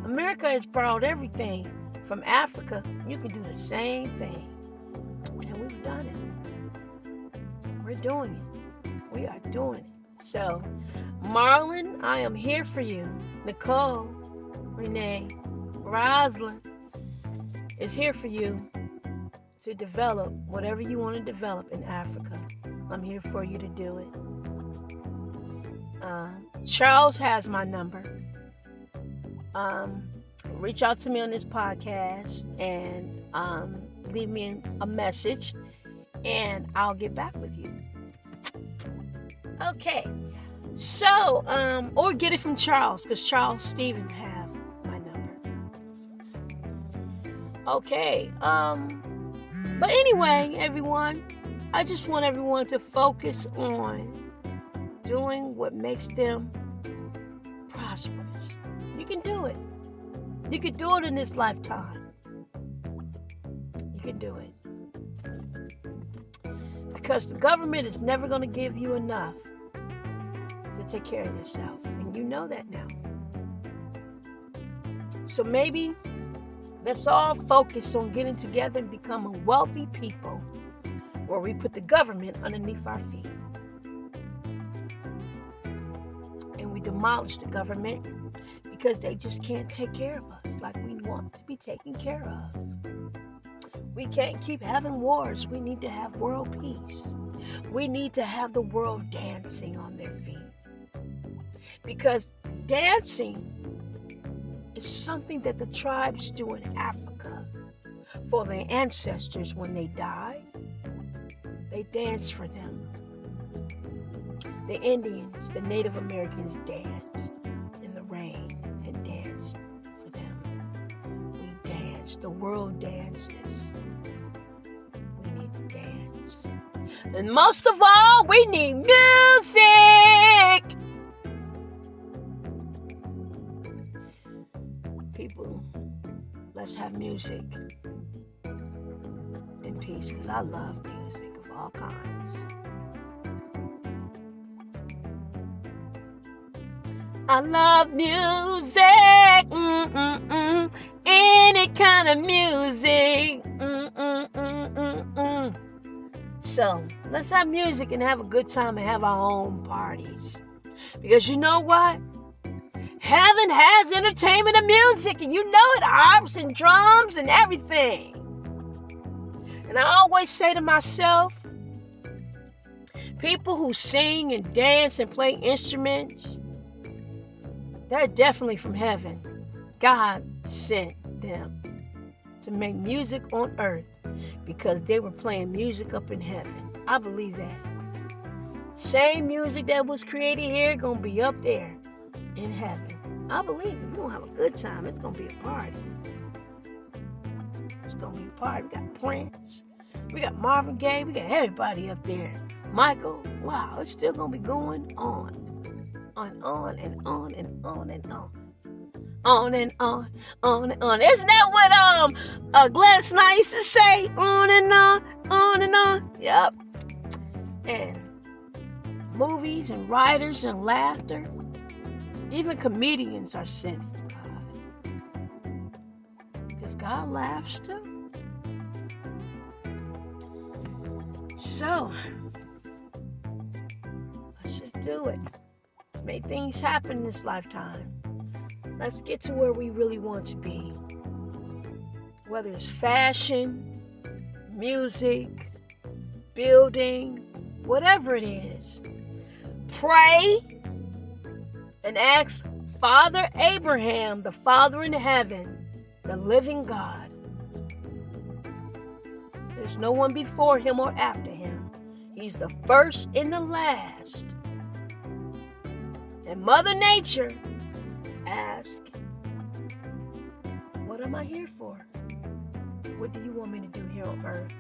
America has borrowed everything from Africa. You can do the same thing. And we've done it. We're doing it. We are doing it. So, Marlon, I am here for you. Nicole, Renee, Rosalind is here for you to develop whatever you want to develop in Africa. I'm here for you to do it. Charles has my number. Reach out to me on this podcast and leave me a message, and I'll get back with you. Okay. So, or get it from Charles, because Charles Stephen has my number. Okay. But anyway, everyone, I just want everyone to focus on doing what makes them prosperous. You can do it. You can do it in this lifetime. You can do it. Because the government is never going to give you enough to take care of yourself. And you know that now. So maybe let's all focus on getting together and becoming wealthy people, where we put the government underneath our feet. And we demolish the government because they just can't take care of us like we want to be taken care of. We can't keep having wars. We need to have world peace. We need to have the world dancing on their feet. Because dancing is something that the tribes do in Africa for their ancestors when they die. They dance for them. The Indians, the Native Americans danced in the rain and danced for them. We dance. The world dances. We need to dance. And most of all, we need music. People, let's have music in peace, because I love music of all kinds. I love music, any kind of music. So let's have music and have a good time and have our own parties. Because you know what? Heaven has entertainment and music, and you know it, harps and drums and everything. And I always say to myself, people who sing and dance and play instruments, they're definitely from heaven. God sent them to make music on earth because they were playing music up in heaven. I believe that. Same music that was created here gonna be up there in heaven. I believe it. We're gonna have a good time. It's gonna be a party. It's gonna be a party. We got Prince. We got Marvin Gaye. We got everybody up there. Michael. Wow, it's still gonna be going on. On and on and on and on. On and on, on and on. Isn't that what Gladys Knight used to say? On and on, on and on. Yep. And movies and writers and laughter. Even comedians are sent from God. Because God laughs too. So, let's just do it. Make things happen in this lifetime. Let's get to where we really want to be. Whether it's fashion, music, building, whatever it is. Pray and ask Father Abraham, the Father in heaven, the living God. There's no one before him or after him. He's the first and the last. And Mother Nature ask, what am I here for? What do you want me to do here on earth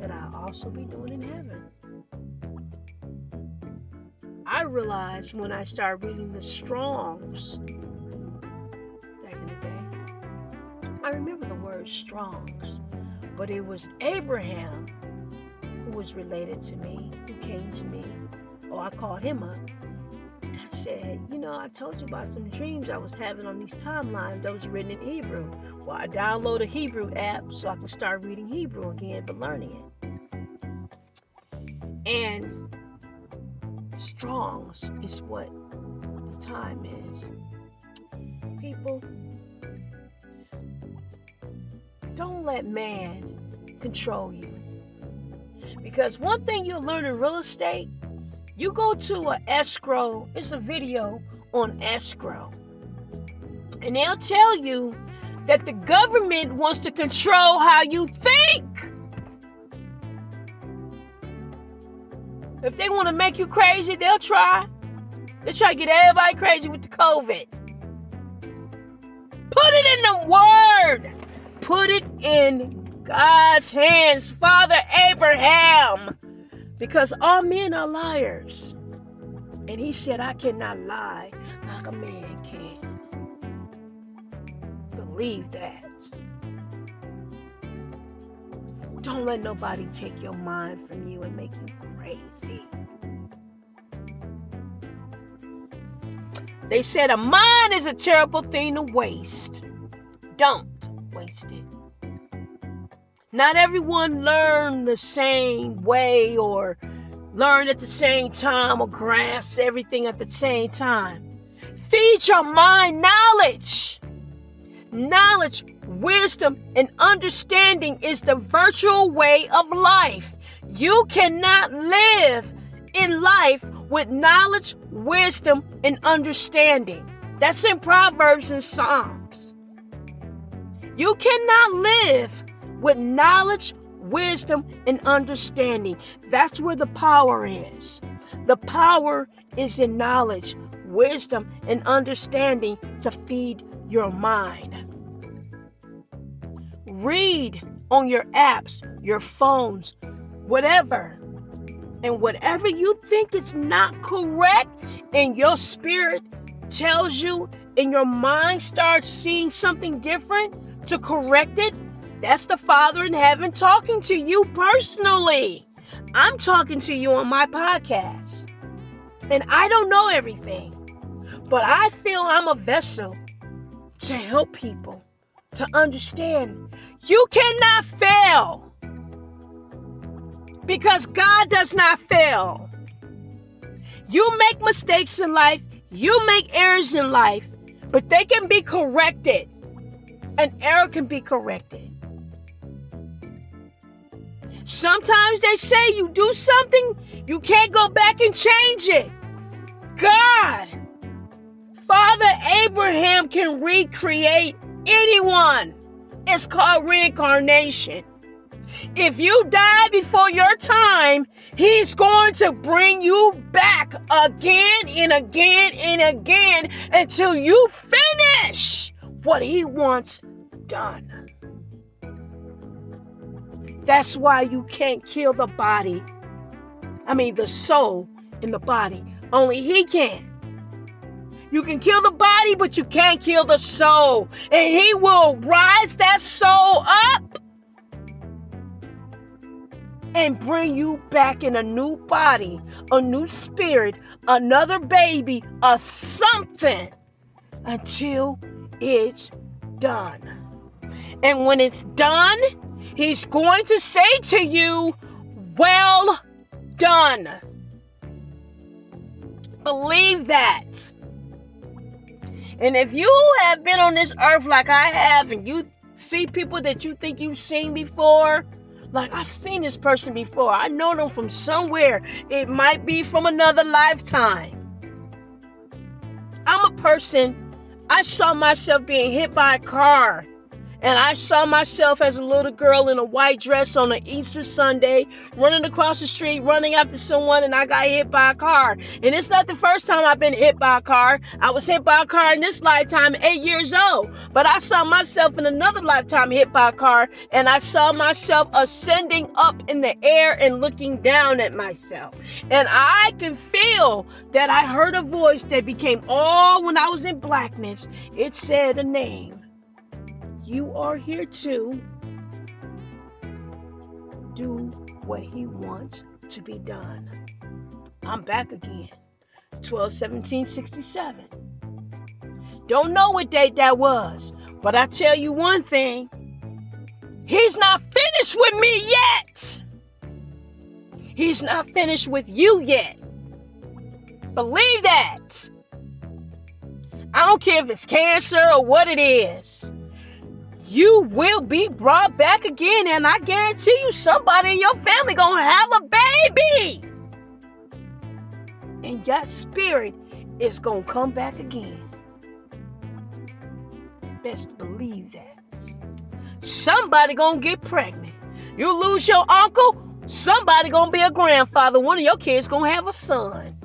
that I'll also be doing in heaven? I realized when I started reading the Strongs back in the day, I remember the word Strongs, but it was Abraham who was related to me, who came to me, or I called him up. Said, I told you about some dreams I was having on these timelines that was written in Hebrew. Well, I downloaded a Hebrew app so I can start reading Hebrew again, but learning it. And Strongs is what the time is. People, don't let man control you. Because one thing you'll learn in real estate, you go to an escrow, it's a video on escrow, and they'll tell you that the government wants to control how you think. If they want to make you crazy, they'll try. They'll try to get everybody crazy with the COVID. Put it in the Word. Put it in God's hands, Father Abraham. Because all men are liars. And he said, I cannot lie like a man can. Believe that. Don't let nobody take your mind from you and make you crazy. They said a mind is a terrible thing to waste. Don't waste it. Not everyone learned the same way or learned at the same time or grasp everything at the same time. Feed your mind knowledge. Knowledge, wisdom, and understanding is the virtual way of life. You cannot live in life with knowledge, wisdom, and understanding. That's in Proverbs and Psalms. You cannot live with knowledge, wisdom, and understanding. That's where the power is. The power is in knowledge, wisdom, and understanding to feed your mind. Read on your apps, your phones, whatever. And whatever you think is not correct and your spirit tells you and your mind starts seeing something different to correct it, that's the Father in heaven talking to you personally. I'm talking to you on my podcast. And I don't know everything. But I feel I'm a vessel to help people to understand you cannot fail. Because God does not fail. You make mistakes in life. You make errors in life, but they can be corrected. An error can be corrected. Sometimes they say you do something, you can't go back and change it. God, Father Abraham can recreate anyone. It's called reincarnation. If you die before your time, He's going to bring you back again and again and again until you finish what He wants done. That's why you can't kill the body. The soul in the body. Only He can. You can kill the body, but you can't kill the soul. And He will rise that soul up and bring you back in a new body, a new spirit, another baby, a something until it's done. And when it's done, He's going to say to you, well done. Believe that. And if you have been on this earth like I have, and you see people that you think you've seen before, like, I've seen this person before. I know them from somewhere. It might be from another lifetime. I'm a person, I saw myself being hit by a car. And I saw myself as a little girl in a white dress on an Easter Sunday, running across the street, running after someone, and I got hit by a car. And it's not the first time I've been hit by a car. I was hit by a car in this lifetime, 8 years old. But I saw myself in another lifetime hit by a car, and I saw myself ascending up in the air and looking down at myself. And I can feel that I heard a voice that became all when I was in blackness. It said a name. You are here to do what He wants to be done. I'm back again. 12/17/67. Don't know what date that was, but I tell you one thing. He's not finished with me yet. He's not finished with you yet. Believe that. I don't care if it's cancer or what it is. You will be brought back again, and I guarantee you somebody in your family gonna have a baby. And your spirit is gonna come back again. Best believe that. Somebody gonna get pregnant. You lose your uncle, somebody gonna be a grandfather. One of your kids gonna have a son.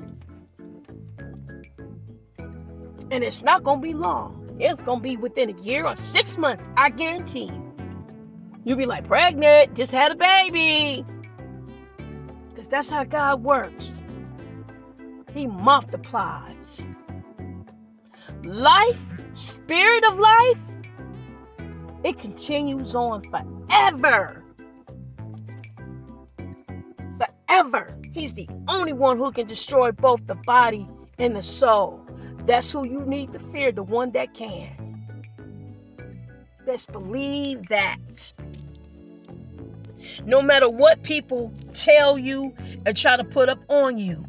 And it's not gonna be long. It's going to be within a year or 6 months. I guarantee you. You'll be like, pregnant, just had a baby. Because that's how God works. He multiplies. Life, spirit of life, it continues on forever. Forever. He's the only one who can destroy both the body and the soul. That's who you need to fear, the one that can. Best believe that. No matter what people tell you and try to put up on you.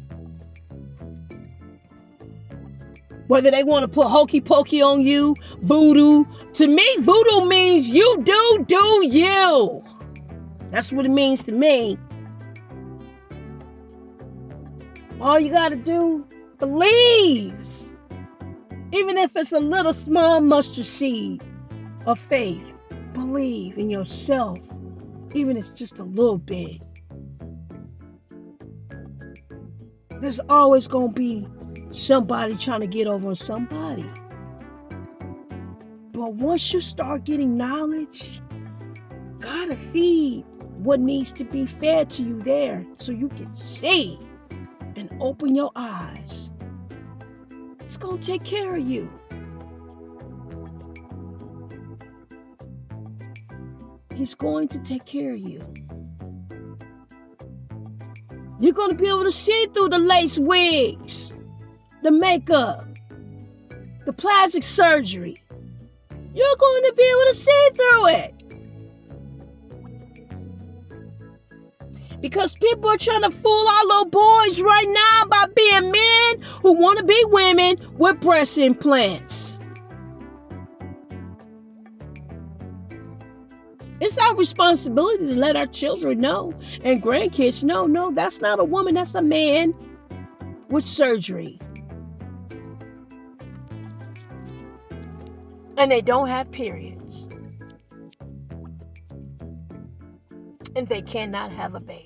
Whether they want to put hokey pokey on you, voodoo. To me, voodoo means you do you. That's what it means to me. All you got to do, believe. Even if it's a little small mustard seed of faith, believe in yourself. Even if it's just a little bit. There's always going to be somebody trying to get over on somebody. But once you start getting knowledge, gotta feed what needs to be fed to you there so you can see and open your eyes. It's going to take care of you. He's going to take care of you. You're going to be able to see through the lace wigs, the makeup, the plastic surgery. You're going to be able to see through it. Because people are trying to fool our little boys right now by being men who want to be women with breast implants. It's our responsibility to let our children know and grandkids know, no, that's not a woman, that's a man with surgery. And they don't have periods. And they cannot have a baby.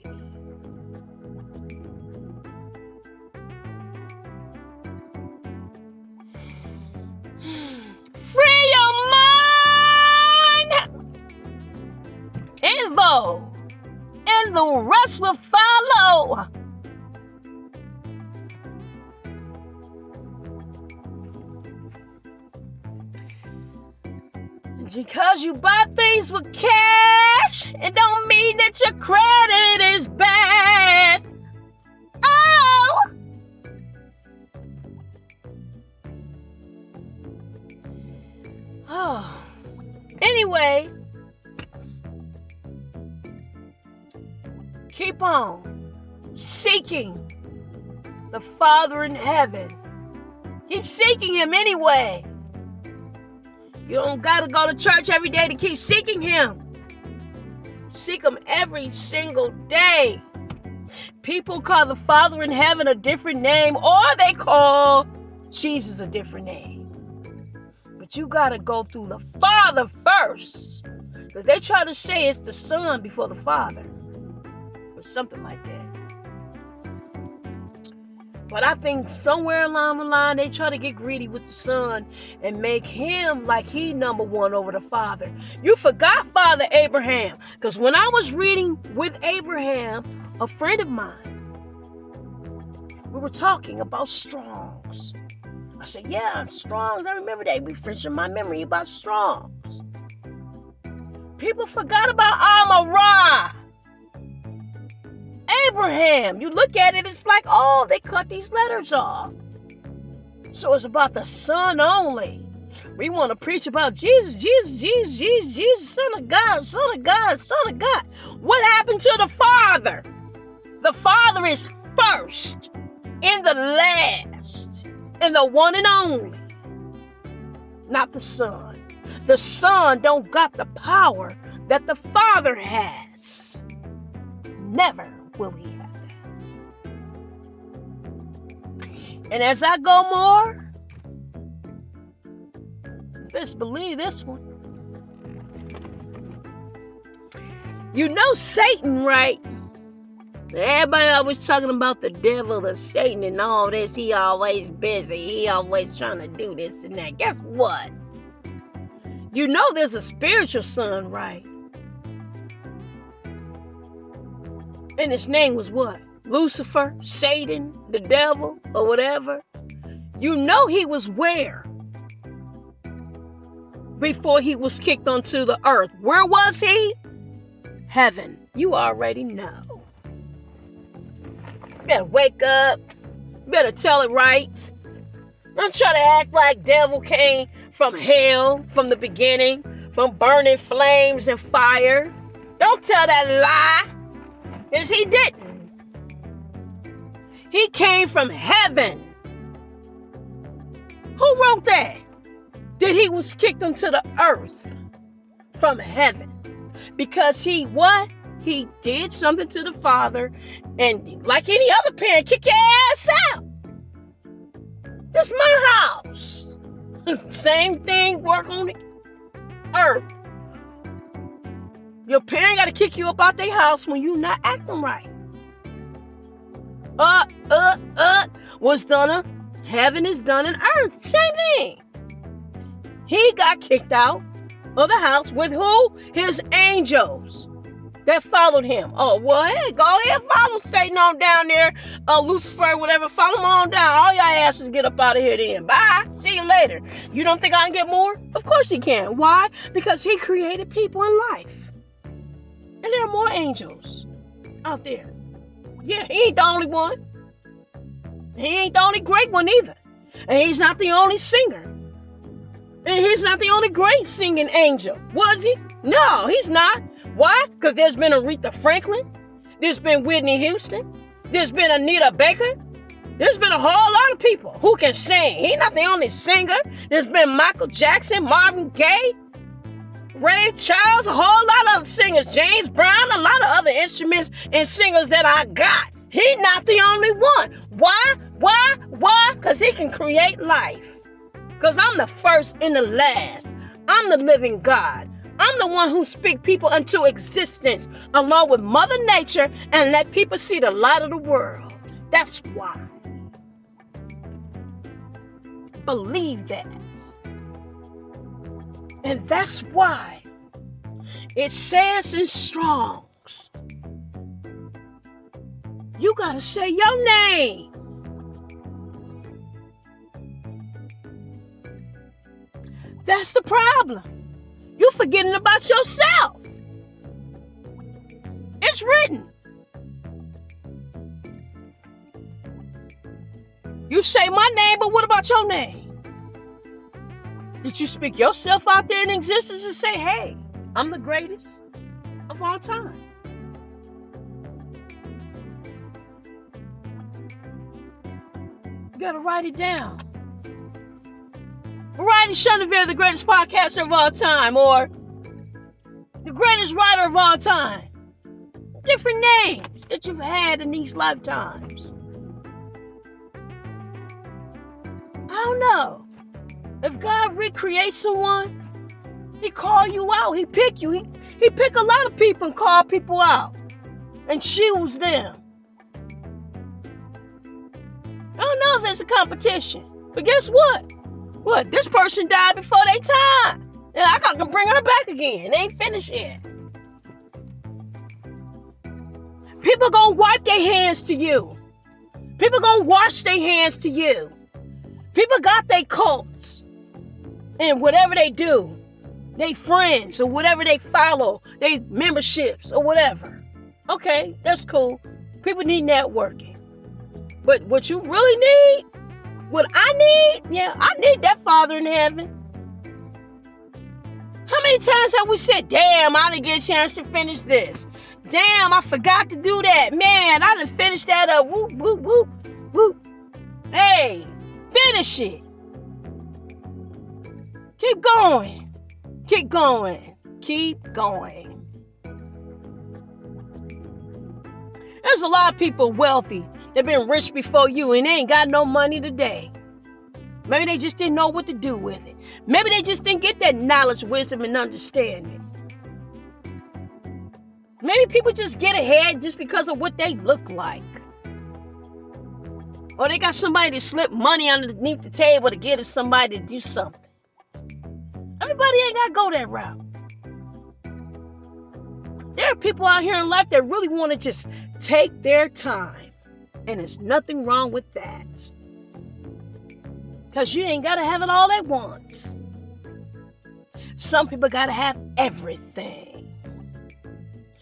Free your mind! Invo! And the rest will follow. Because you buy things with cash, it don't mean that your credit is bad. Oh! Oh. Anyway, keep on seeking the Father in heaven. Keep seeking Him anyway. You don't got to go to church every day to keep seeking Him. Seek Him every single day. People call the Father in heaven a different name, or they call Jesus a different name. But you got to go through the Father first. Because they try to say it's the Son before the Father. Or something like that. But I think somewhere along the line, they try to get greedy with the Son and make Him like He number one over the Father. You forgot Father Abraham. Because when I was reading with Abraham, a friend of mine, we were talking about Strongs. I said, yeah, Strongs. I remember they refreshing my memory about Strongs. People forgot about Amara. Abraham, you look at it, it's like, oh, they cut these letters off. So it's about the Son only. We want to preach about Jesus, Son of God, Son of God, Son of God. What happened to the Father? The Father is first and the last and the one and only. Not the Son. The Son don't got the power that the Father has. Never will He have that. And as I go more, best believe this one. You know Satan, right? Everybody always talking about the devil or Satan and all this. He always busy. He always trying to do this and that. Guess what? You know there's a spiritual son, right? And his name was what? Lucifer, Satan, the devil, or whatever. You know he was where? Before he was kicked onto the earth. Where was he? Heaven. You already know. You better wake up. You better tell it right. Don't try to act like devil came from hell from the beginning, from burning flames and fire. Don't tell that lie. Because he didn't. He came from heaven. Who wrote that? That he was kicked into the earth from heaven. Because he what? He did something to the Father. And like any other parent, kick your ass out. This is my house. Same thing, work on the earth. Your parent got to kick you up out their house when you not acting right. What's done on heaven is done on earth. Same thing. He got kicked out of the house with who? His angels that followed him. Oh, well, hey, go ahead, follow Satan on down there. Lucifer, whatever, follow him on down. All y'all asses get up out of here then. Bye. See you later. You don't think I can get more? Of course he can. Why? Because he created people in life. And there are more angels out there. Yeah, he ain't the only one. He ain't the only great one either. And he's not the only singer. And he's not the only great singing angel. Was he? No, he's not. Why? Because there's been Aretha Franklin. There's been Whitney Houston. There's been Anita Baker. There's been a whole lot of people who can sing. He's not the only singer. There's been Michael Jackson, Marvin Gaye, Ray Charles, a whole lot of other singers. James Brown, a lot of other instruments and singers that I got. He's not the only one. Why? Because he can create life. Because I'm the first and the last. I'm the living God. I'm the one who speaks people into existence along with Mother Nature and let people see the light of the world. That's why. Believe that. And that's why it says in Strong's, you got to say your name. That's the problem. You're forgetting about yourself. It's written. You say my name, but what about your name? Did you speak yourself out there in existence and say, hey, I'm the greatest of all time? You gotta write it down. Variety Cheneverts, the greatest podcaster of all time, or the greatest writer of all time. Different names that you've had in these lifetimes. I don't know. If God recreates someone, he call you out. He pick you. He pick a lot of people and call people out and choose them. I don't know if it's a competition, but guess what? What? This person died before their time. And I got to bring her back again. They ain't finished yet. People gonna wipe their hands to you. People gonna wash their hands to you. People got their cults. And whatever they do, they friends or whatever they follow, they memberships or whatever. Okay, that's cool. People need networking. But what you really need, what I need, I need that Father in heaven. How many times have we said, damn, I didn't get a chance to finish this. Damn, I forgot to do that. Man, I didn't finish that up. Whoop, whoop, whoop, whoop. Hey, finish it. Keep going. Keep going. Keep going. There's a lot of people wealthy. They've been rich before you and they ain't got no money today. Maybe they just didn't know what to do with it. Maybe they just didn't get that knowledge, wisdom, and understanding. Maybe people just get ahead just because of what they look like. Or they got somebody to slip money underneath the table to get somebody to do something. Everybody ain't got to go that route. There are people out here in life that really want to just take their time. And there's nothing wrong with that. Because you ain't got to have it all at once. Some people got to have everything.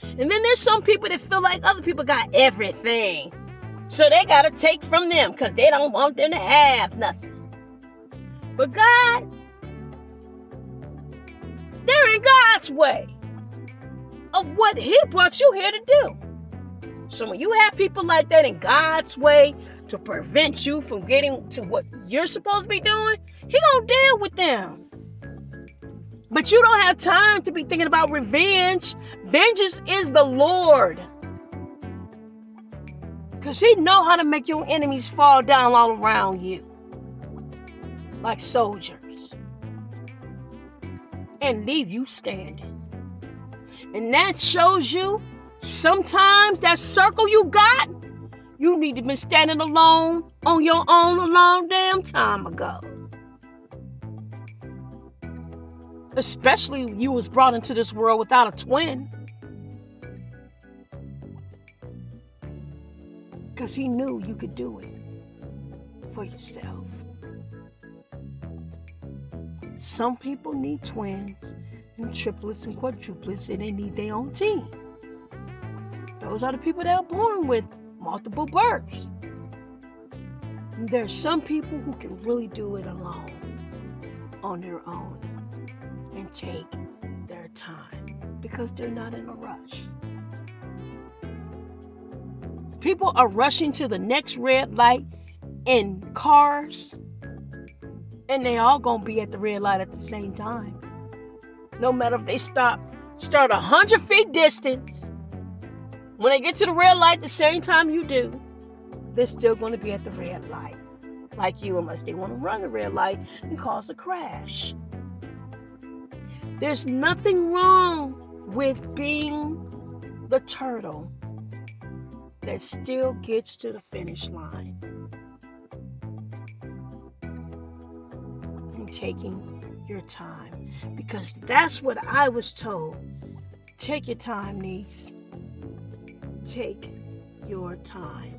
And then there's some people that feel like other people got everything. So they got to take from them because they don't want them to have nothing. But God, they're in God's way of what He brought you here to do. So when you have people like that in God's way to prevent you from getting to what you're supposed to be doing, He gonna deal with them. But you don't have time to be thinking about revenge. Vengeance is the Lord. Because He know how to make your enemies fall down all around you. Like soldiers. And leave you standing. And that shows you sometimes that circle you got, you need to be standing alone on your own a long damn time ago. Especially if you was brought into this world without a twin. Because He knew you could do it for yourself. Some people need twins and triplets and quadruplets, and they need their own team. Those are the people that are born with multiple births. And there's some people who can really do it alone, on their own, and take their time because they're not in a rush. People are rushing to the next red light in cars, and they all gonna be at the red light at the same time. No matter if they start 100 feet distance, when they get to the red light the same time you do, they're still gonna be at the red light, like you, unless they want to run the red light and cause a crash. There's nothing wrong with being the turtle that still gets to the finish line and taking your time, because that's what I was told. Take your time, niece. Take your time.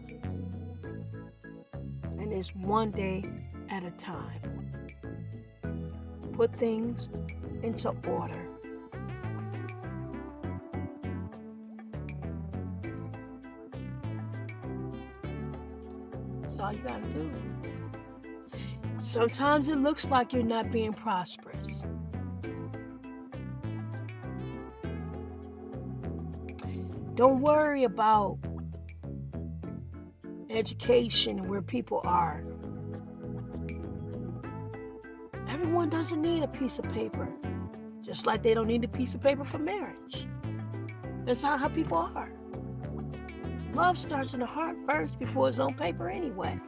And it's one day at a time. Put things into order. That's all you gotta do. Sometimes it looks like you're not being prosperous. Don't worry about education and where people are. Everyone doesn't need a piece of paper, just like they don't need a piece of paper for marriage. That's not how people are. Love starts in the heart first before it's on paper anyway.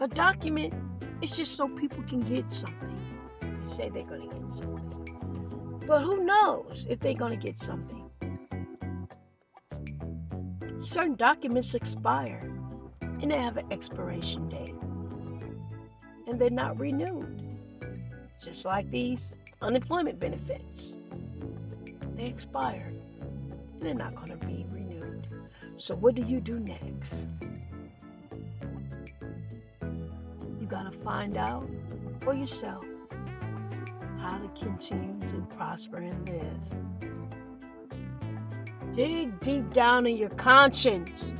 A document is just so people can get something. They say they're going to get something. But who knows if they're going to get something? Certain documents expire and they have an expiration date. And they're not renewed. Just like these unemployment benefits. They expire and they're not going to be renewed. So what do you do next? You got to find out for yourself how to continue to prosper and live. Dig deep down in your conscience.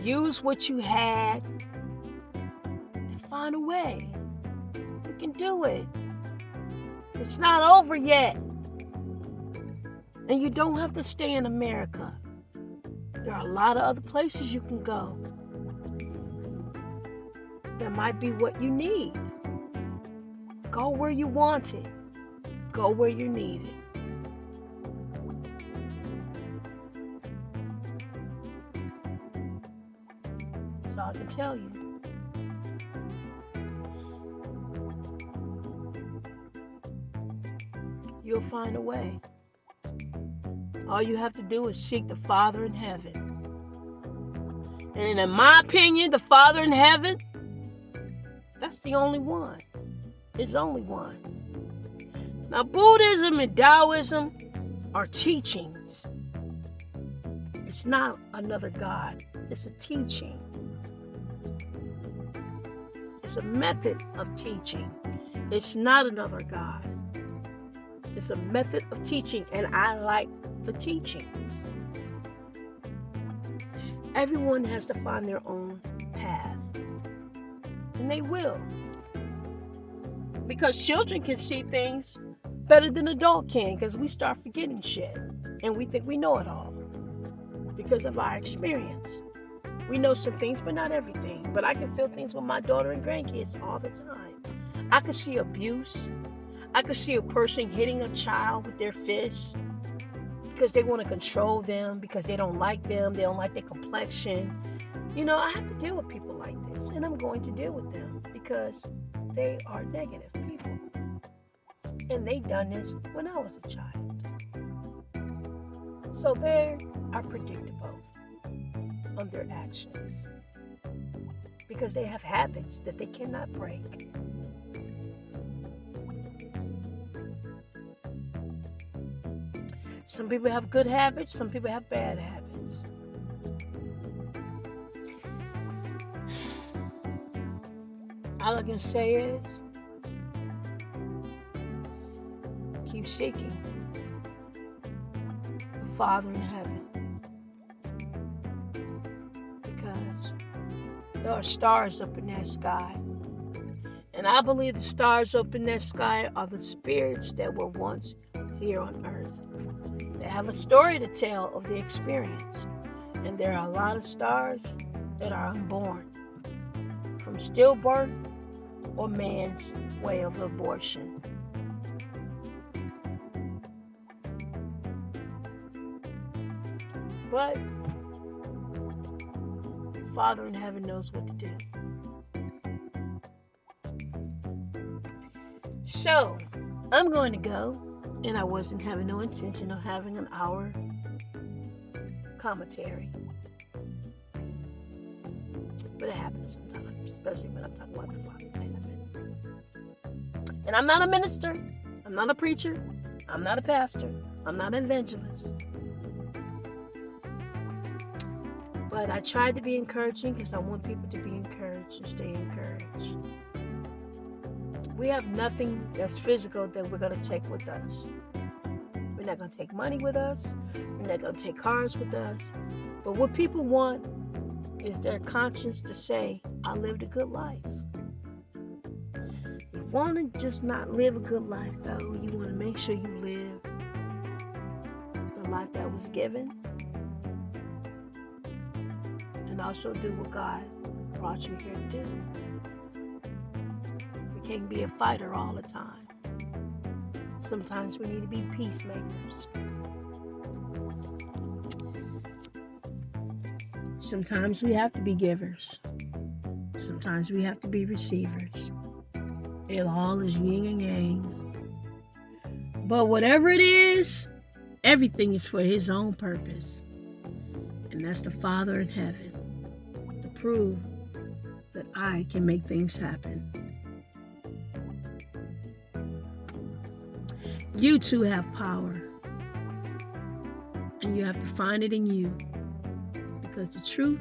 Use what you had and find a way. You can do it. It's not over yet. And you don't have to stay in America. There are a lot of other places you can go. That might be what you need. Go where you want it. Go where you need it. That's all I can tell you. You'll find a way. All you have to do is seek the Father in heaven. And in my opinion, the Father in heaven, that's the only one. There's only one. Now, Buddhism and Taoism are teachings. It's not another God. It's a teaching. It's a method of teaching. It's not another God. It's a method of teaching, and I like the teachings. Everyone has to find their own path, and they will. Because children can see things better than adults can, because we start forgetting shit, and we think we know it all because of our experience. We know some things, but not everything. But I can feel things with my daughter and grandkids all the time. I can see abuse. I could see a person hitting a child with their fists because they want to control them, because they don't like them, they don't like their complexion. You know, I have to deal with people like this, and I'm going to deal with them because they are negative people. And they done this when I was a child. So they are predictable on their actions because they have habits that they cannot break. Some people have good habits, some people have bad habits. All I can say is, keep seeking the Father in heaven. Because there are stars up in that sky. And I believe the stars up in that sky are the spirits that were once here on earth. They have a story to tell of the experience. And there are a lot of stars that are unborn from stillbirth or man's way of abortion. But Father in heaven knows what to do. So, I'm going to go, and I wasn't having no intention of having an hour commentary. But it happens sometimes, especially when I'm talking about the Father in heaven. And I'm not a minister, I'm not a preacher, I'm not a pastor, I'm not an evangelist. But I tried to be encouraging because I want people to be encouraged and stay encouraged. We have nothing that's physical that we're going to take with us. We're not going to take money with us. We're not going to take cars with us. But what people want is their conscience to say, I lived a good life. You want to just not live a good life, though. You want to make sure you live the life that was given. And also do what God brought you here to do. We can't be a fighter all the time. Sometimes we need to be peacemakers. Sometimes we have to be givers. Sometimes we have to be receivers. It all is yin and yang. But whatever it is, everything is for His own purpose. And that's the Father in heaven. To prove that I can make things happen. You too have power. And you have to find it in you. Because the truth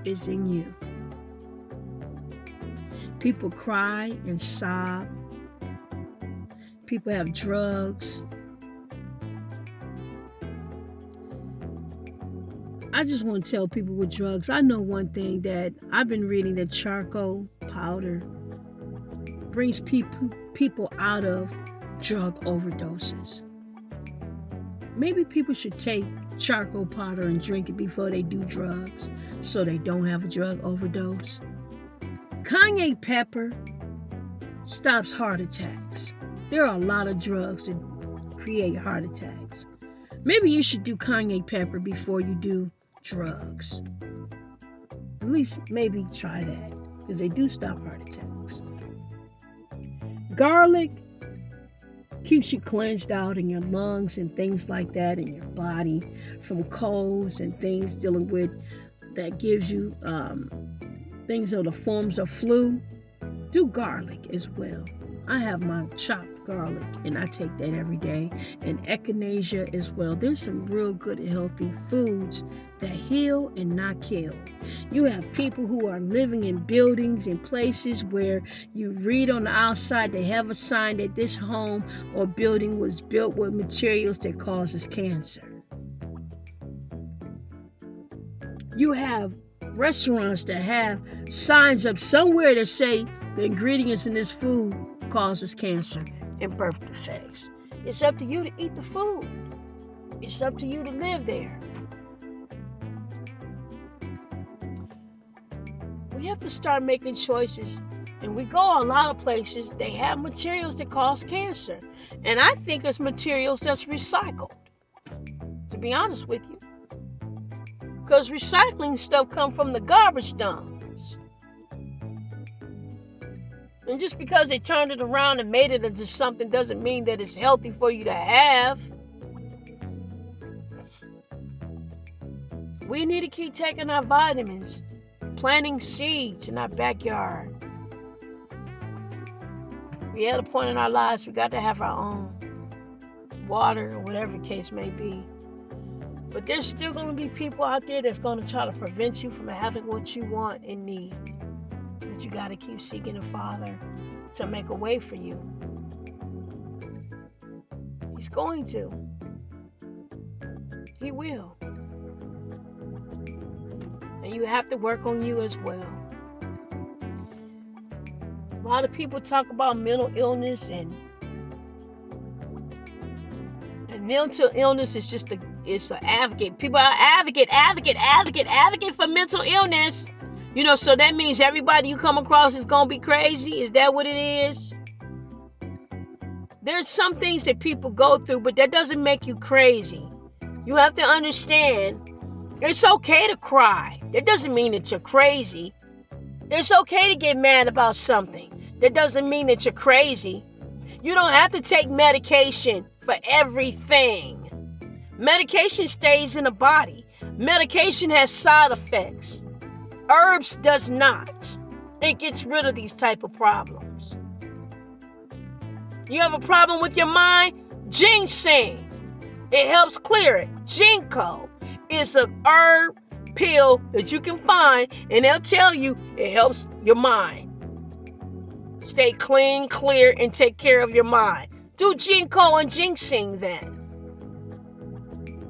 is in you. People cry and sob. People have drugs. I just want to tell people with drugs, I know one thing that I've been reading, that charcoal powder brings people out of drug overdoses. Maybe people should take charcoal powder and drink it before they do drugs so they don't have a drug overdose. Cayenne pepper stops heart attacks. There are a lot of drugs that create heart attacks. Maybe you should do cayenne pepper before you do drugs. At least maybe try that, because they do stop heart attacks. Garlic keeps you cleansed out in your lungs and things like that in your body from colds and things dealing with that gives you things of the forms of flu. Do garlic as well. I have my chopped garlic and I take that every day, and echinacea as well. There's some real good and healthy foods that heal and not kill. You have people who are living in buildings and places where you read on the outside they have a sign that this home or building was built with materials that causes cancer. You have restaurants that have signs up somewhere that say the ingredients in this food causes cancer and birth defects. It's up to you to eat the food. It's up to you to live there. We have to start making choices. And we go a lot of places, they have materials that cause cancer. And I think it's materials that's recycled, to be honest with you. Because recycling stuff comes from the garbage dumps. And just because they turned it around and made it into something doesn't mean that it's healthy for you to have. We need to keep taking our vitamins, planting seeds in our backyard. We're at a point in our lives we got to have our own water or whatever the case may be. But there's still going to be people out there that's going to try to prevent you from having what you want and need. But you got to keep seeking the Father to make a way for you. He's going to. He will. And you have to work on you as well. A lot of people talk about mental illness and Mental illness is just it's an advocate. People are advocate for mental illness. So that means everybody you come across is going to be crazy. Is that what it is? There's some things that people go through, but that doesn't make you crazy. You have to understand, it's okay to cry. That doesn't mean that you're crazy. It's okay to get mad about something. That doesn't mean that you're crazy. You don't have to take medication for everything. Medication stays in the body. Medication has side effects. Herbs does not. It gets rid of these type of problems. You have a problem with your mind? Ginseng. It helps clear it. Ginkgo is an herb pill that you can find, and they'll tell you it helps your mind. Stay clean, clear, and take care of your mind. Do Ginkgo and Ginseng then.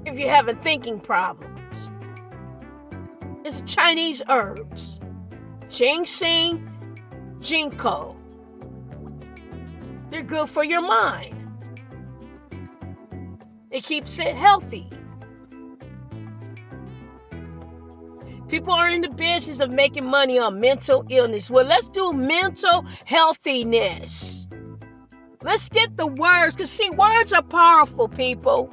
If you're having thinking problems. It's Chinese herbs. Ginseng, Ginkgo. They're good for your mind. It keeps it healthy. People are in the business of making money on mental illness. Well, let's do mental healthiness. Let's get the words. Because, see, words are powerful, people.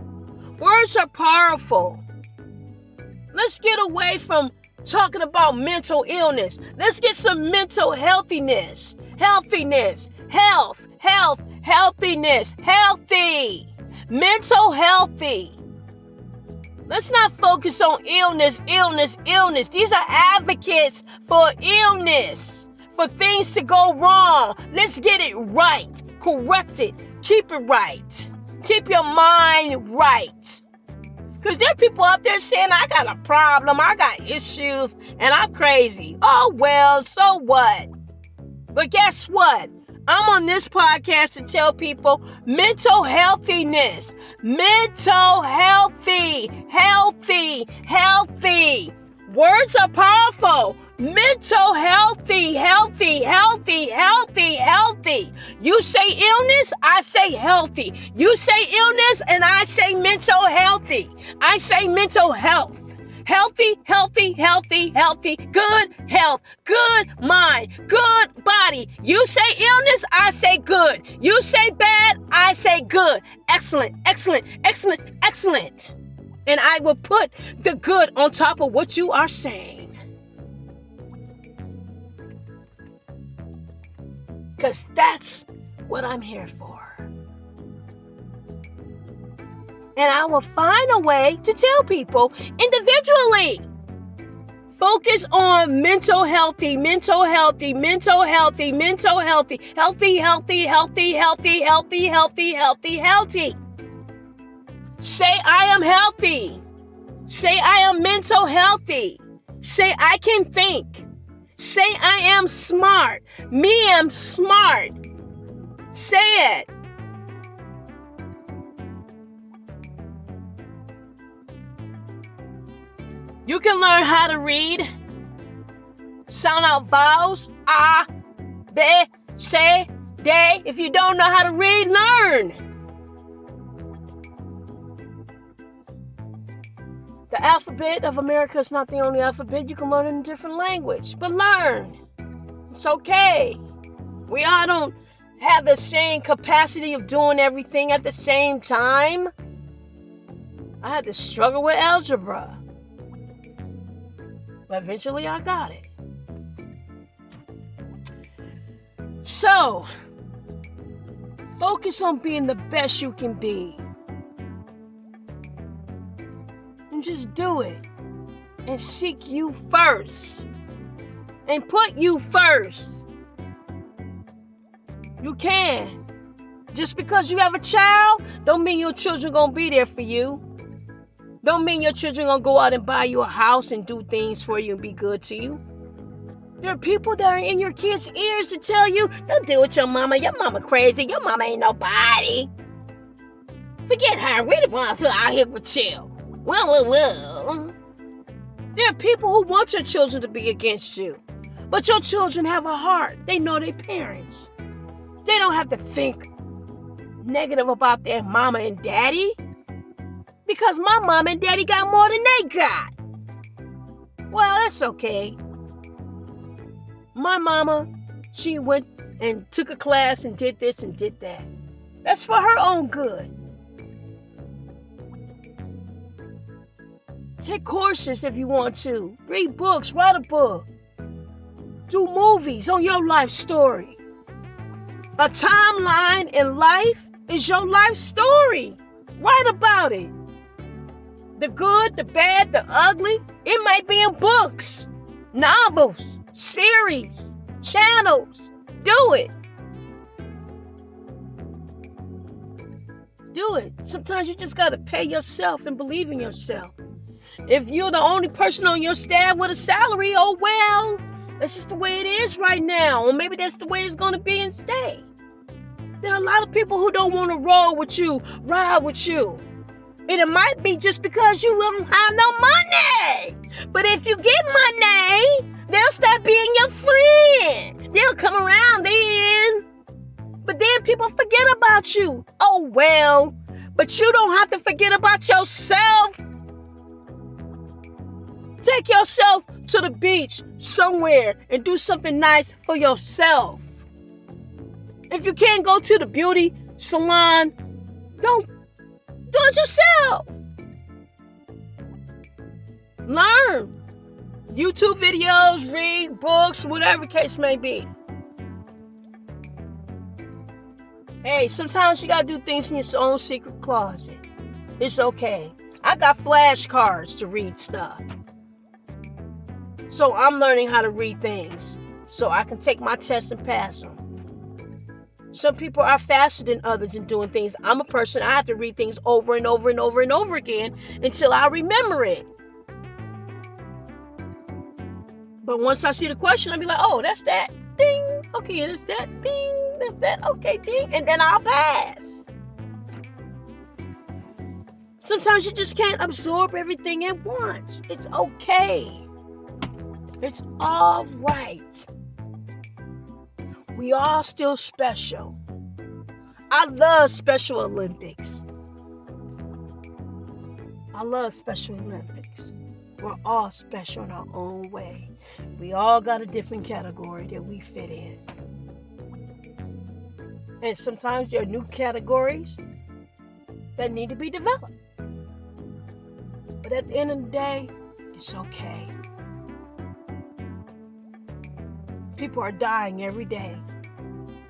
Words are powerful. Let's get away from talking about mental illness. Let's get some mental healthiness. Healthiness. Health. Healthiness. Healthy. Mental healthy. Let's not focus on illness. These are advocates for illness, for things to go wrong. Let's get it right. Correct it. Keep it right. Keep your mind right. Because there are people out there saying, I got a problem, I got issues, and I'm crazy. Oh, well, so what? But guess what? I'm on this podcast to tell people mental healthiness. Mental healthy. Words are powerful. Mental healthy. You say illness, I say healthy. You say illness, and I say mental healthy. I say mental health. Healthy. Good health, good mind, good body. You say illness, I say good. You say bad, I say good. Excellent. And I will put the good on top of what you are saying. Because that's what I'm here for. And I will find a way to tell people individually. Focus on mental healthy. Healthy. Say I am healthy. Say I am mental healthy. Say I can think. Say I am smart. Me am smart. Say it. You can learn how to read, sound out vowels, A, B, C, D. If you don't know how to read, learn. The alphabet of America is not the only alphabet. You can learn in a different language, but learn. It's okay. We all don't have the same capacity of doing everything at the same time. I had to struggle with algebra. But eventually I got it. So, focus on being the best you can be. And just do it. And seek you first. And put you first. You can. Just because you have a child, don't mean your children gonna be there for you. Don't mean your children gonna go out and buy you a house and do things for you and be good to you. There are people that are in your kids' ears to tell you, don't deal with your mama. Your mama crazy. Your mama ain't nobody. Forget her. We the ones who are out here with you. Well. There are people who want your children to be against you. But your children have a heart. They know their parents. They don't have to think negative about their mama and daddy. because my mom and daddy got more than they got. Well, that's okay. My mama, she went and took a class and did this and did that. That's for her own good. Take courses if you want to. Read books, write a book. Do movies on your life story. A timeline in life is your life story. Write about it. The good, the bad, the ugly. It might be in books, novels, series, channels. Do it. Do it. Sometimes you just got to pay yourself and believe in yourself. If you're the only person on your staff with a salary, oh well, that's just the way it is right now. Or maybe that's the way it's going to be and stay. There are a lot of people who don't want to roll with you, ride with you. And it might be just because you don't have no money. But if you get money, they'll start being your friend. They'll come around then. But then people forget about you. Oh well, but you don't have to forget about yourself. Take yourself to the beach somewhere and do something nice for yourself. If you can't go to the beauty salon, don't do it yourself. Learn. YouTube videos, read books, whatever the case may be. Hey, sometimes you gotta do things in your own secret closet. It's okay. I got flashcards to read stuff. So I'm learning how to read things so I can take my tests and pass them. Some people are faster than others in doing things. I'm a person, I have to read things over and over and over and over again until I remember it. But once I see the question, I'll be like, oh, that's that. Ding. Okay, that's that. Ding. That's that. Okay, ding. And then I'll pass. Sometimes you just can't absorb everything at once. It's okay. It's all right. We all still special. I love Special Olympics. I love Special Olympics. We're all special in our own way. We all got a different category that we fit in. And sometimes there are new categories that need to be developed. But at the end of the day, it's okay. People are dying every day.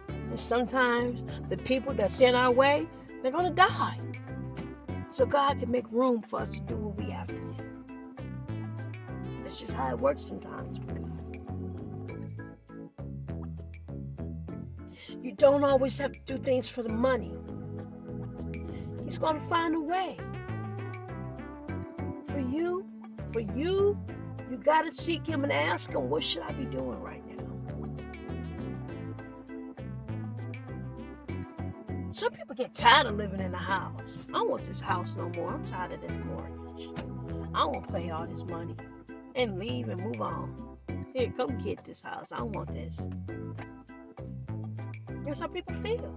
And sometimes the people that's in our way, they're going to die. So God can make room for us to do what we have to do. That's just how it works sometimes. You don't always have to do things for the money. He's going to find a way. For you, you got to seek him and ask him, what should I be doing right now? Some people get tired of living in a house. I don't want this house no more. I'm tired of this mortgage. I don't want to pay all this money and leave and move on. Here, come get this house. I don't want this. That's how people feel.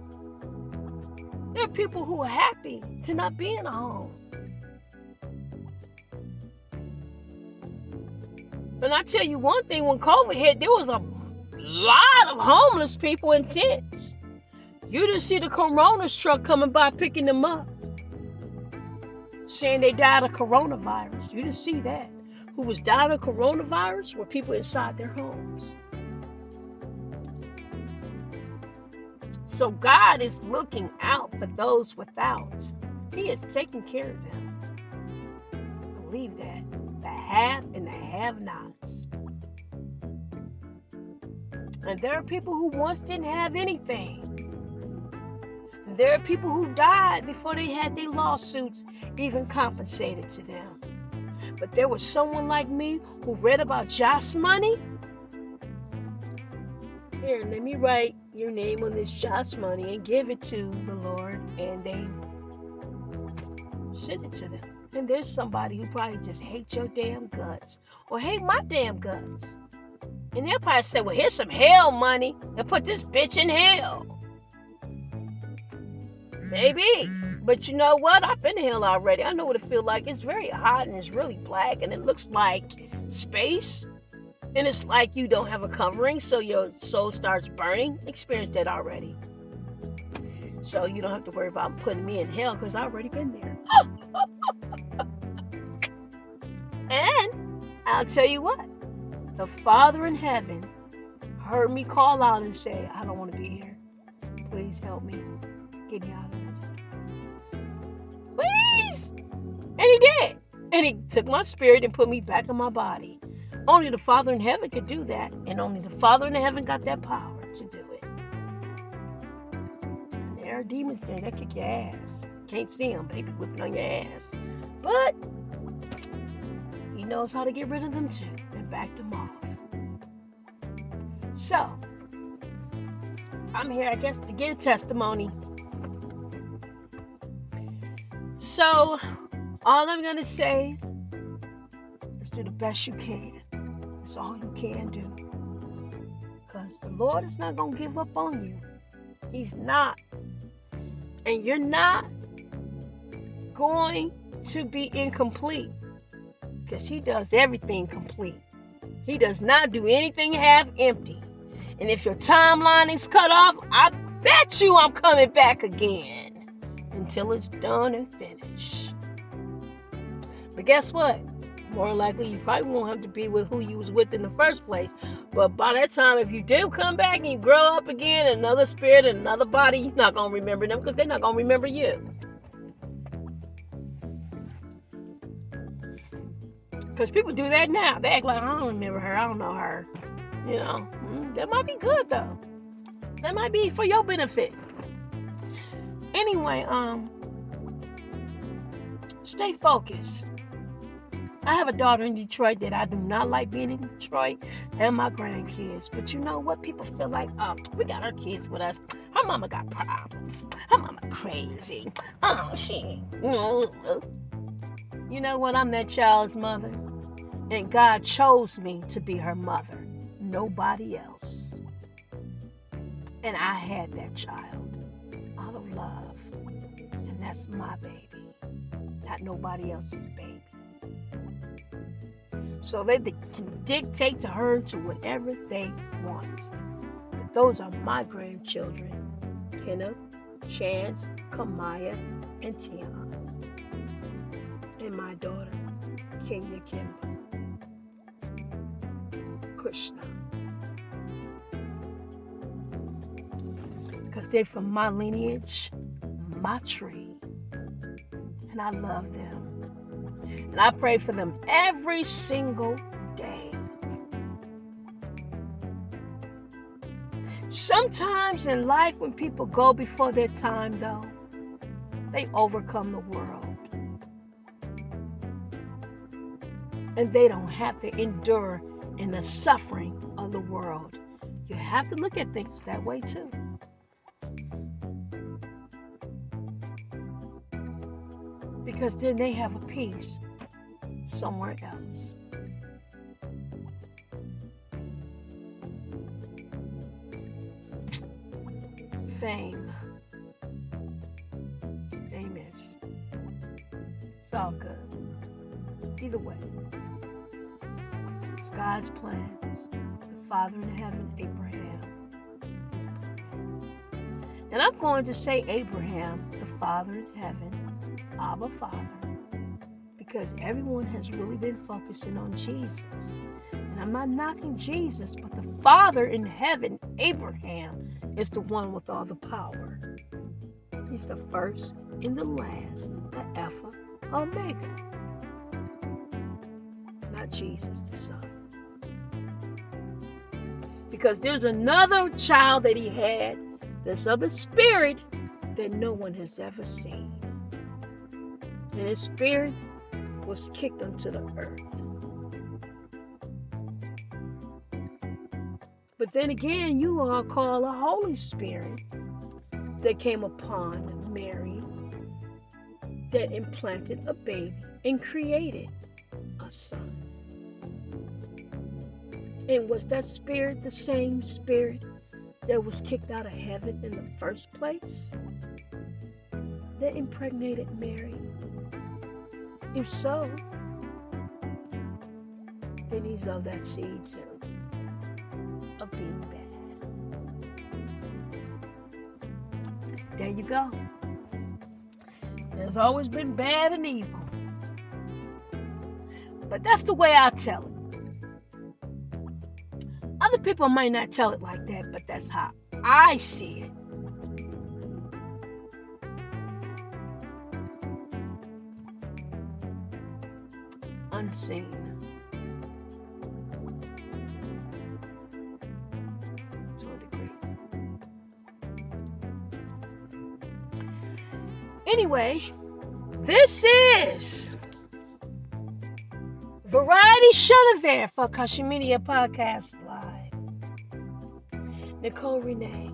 There are people who are happy to not be in a home. And I tell you one thing, when COVID hit, there was a lot of homeless people in tents. You didn't see the coroner's truck coming by picking them up, saying they died of coronavirus. You didn't see that. Who was died of coronavirus were people inside their homes. So God is looking out for those without. He is taking care of them. Believe that. The have and the have-nots. And there are people who once didn't have anything. There are people who died before they had their lawsuits even compensated to them. But there was someone like me who read about Josh money. Here, let me write your name on this Josh money and give it to the Lord, and they send it to them. And there's somebody who probably just hates your damn guts or hate my damn guts. And they'll probably say, well, here's some hell money and put this bitch in hell. Maybe. But you know what? I've been to hell already. I know what it feels like. It's very hot and it's really black and it looks like space. And it's like you don't have a covering, so your soul starts burning. Experienced that already. So you don't have to worry about putting me in hell because I've already been there. And I'll tell you what. The Father in heaven heard me call out and say, I don't want to be here. Please help me. Get me out of this. Please. And he did. And he took my spirit and put me back in my body. Only the Father in heaven could do that. And only the Father in heaven got that power to do it. And there are demons there that kick your ass. Can't see them, baby, whipping on your ass. But he knows how to get rid of them too. And back them off. So, I'm here, I guess, to get a testimony. So, all I'm going to say is do the best you can. That's all you can do. Because the Lord is not going to give up on you. He's not. And you're not going to be incomplete. Because he does everything complete. He does not do anything half empty. And if your timeline is cut off, I bet you I'm coming back again until it's done and finished. But guess what? More likely, you probably won't have to be with who you was with in the first place. But by that time, if you do come back and you grow up again, another spirit, another body, you're not going to remember them because they're not going to remember you. Because people do that now. They act like, I don't remember her. I don't know her. You know, that might be good though. That might be for your benefit. Anyway, stay focused. I have a daughter in Detroit that I do not like being in Detroit and my grandkids. But you know what? People feel like, oh, we got our kids with us. Her mama got problems. Her mama crazy. Oh, she. You know what? I'm that child's mother. And God chose me to be her mother. Nobody else. And I had that child out of love. And that's my baby. Not nobody else's baby. So they can dictate to her to whatever they want. But those are my grandchildren. Kenneth, Chance, Kamaya, and Tiana. And my daughter, Kenya Kimber. Krishna. Because they're from my lineage, my tree. And I love them. And I pray for them every single day. Sometimes in life when people go before their time though, they overcome the world. And they don't have to endure in the suffering of the world. You have to look at things that way too. Because then they have a peace somewhere else. Fame. Famous. It's all good. Either way. It's God's plans. The Father in heaven, Abraham. His plan. And I'm going to say Abraham, the Father in heaven, Abba Father. Because everyone has really been focusing on Jesus. And I'm not knocking Jesus, but the Father in heaven, Abraham, is the one with all the power. He's the first and the last, the Alpha, Omega. Not Jesus, the Son. Because there's another child that he had, this other spirit that no one has ever seen. And his spirit was kicked onto the earth. But then again, you all call a Holy Spirit that came upon Mary, that implanted a baby and created a son. And was that spirit the same spirit that was kicked out of heaven in the first place? that impregnated Mary? If so, then he's of that seed too, of being bad. There you go. There's always been bad and evil. But that's the way I tell it. Other people might not tell it like that, but that's how I see it. Unseen. To a degree. Anyway, this is Variety Cheneverts for AKASHI Media Podcast Live. Nicole Renee,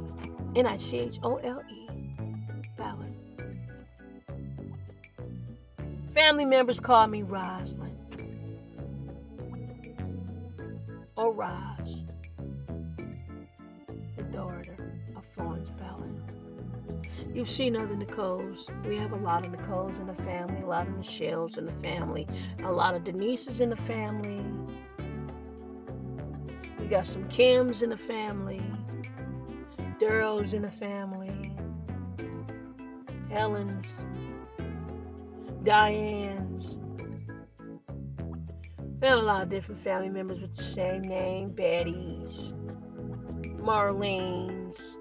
Nichole, Ballard. Family members call me Rosalind or Roz, the daughter of Florence Ballard. You've seen other Nicoles. We have a lot of Nicoles in the family, a lot of Michelles in the family, a lot of Denises in the family. We got some Kims in the family, Durrells in the family, Helens, Dianes. We have a lot of different family members with the same name: Bettys, Marlene's,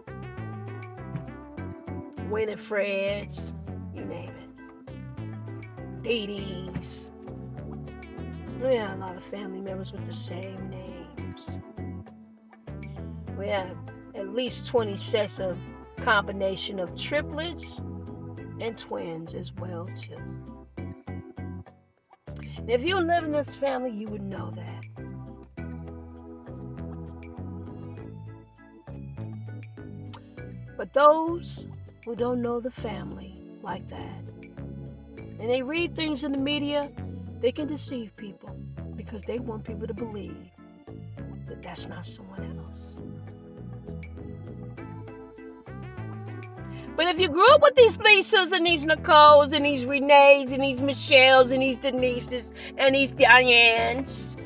Winifred's, you name it. Dee Dee's. We have a lot of family members with the same names. We have at least 20 sets of combination of triplets and twins as well too. And if you live in this family, you would know that. But those who don't know the family like that, and they read things in the media, they can deceive people because they want people to believe that that's not someone else. But if you grew up with these Lisas and these Nicoles and these Renees and these Michelles and these Denises and these Dianes,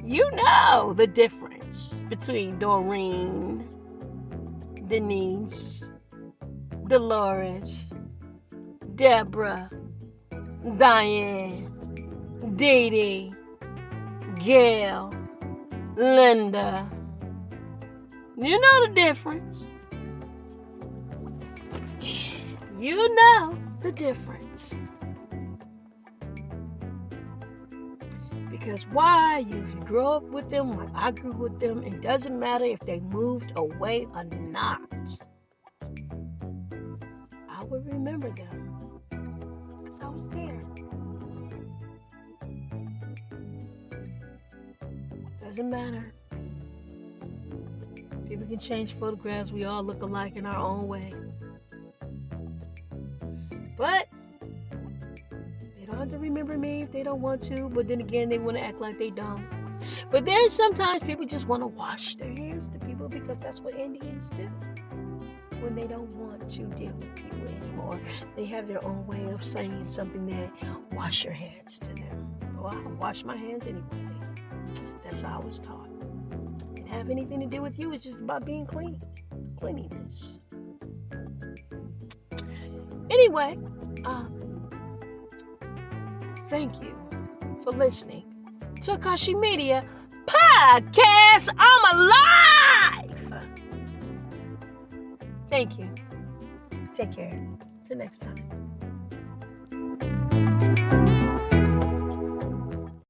you know the difference between Doreen, Denise, Dolores, Deborah, Diane, Dee Dee, Gail, Linda. You know the difference. You know the difference. Because why? If you grow up with them like I grew with them, it doesn't matter if they moved away or not. I would remember them. Because I was there. Doesn't matter. People can change photographs. We all look alike in our own way. But they don't have to remember me if they don't want to. But then again, they want to act like they don't. But then sometimes people just want to wash their hands to people because that's what Indians do. When they don't want to deal with people anymore, they have their own way of saying something that wash your hands to them. Well, I wash my hands anyway. That's how I was taught. Have anything to do with you. It's just about being clean. Cleanliness. Anyway, thank you for listening to AKASHI Media Podcast. I'm alive! Thank you. Take care. Till next time.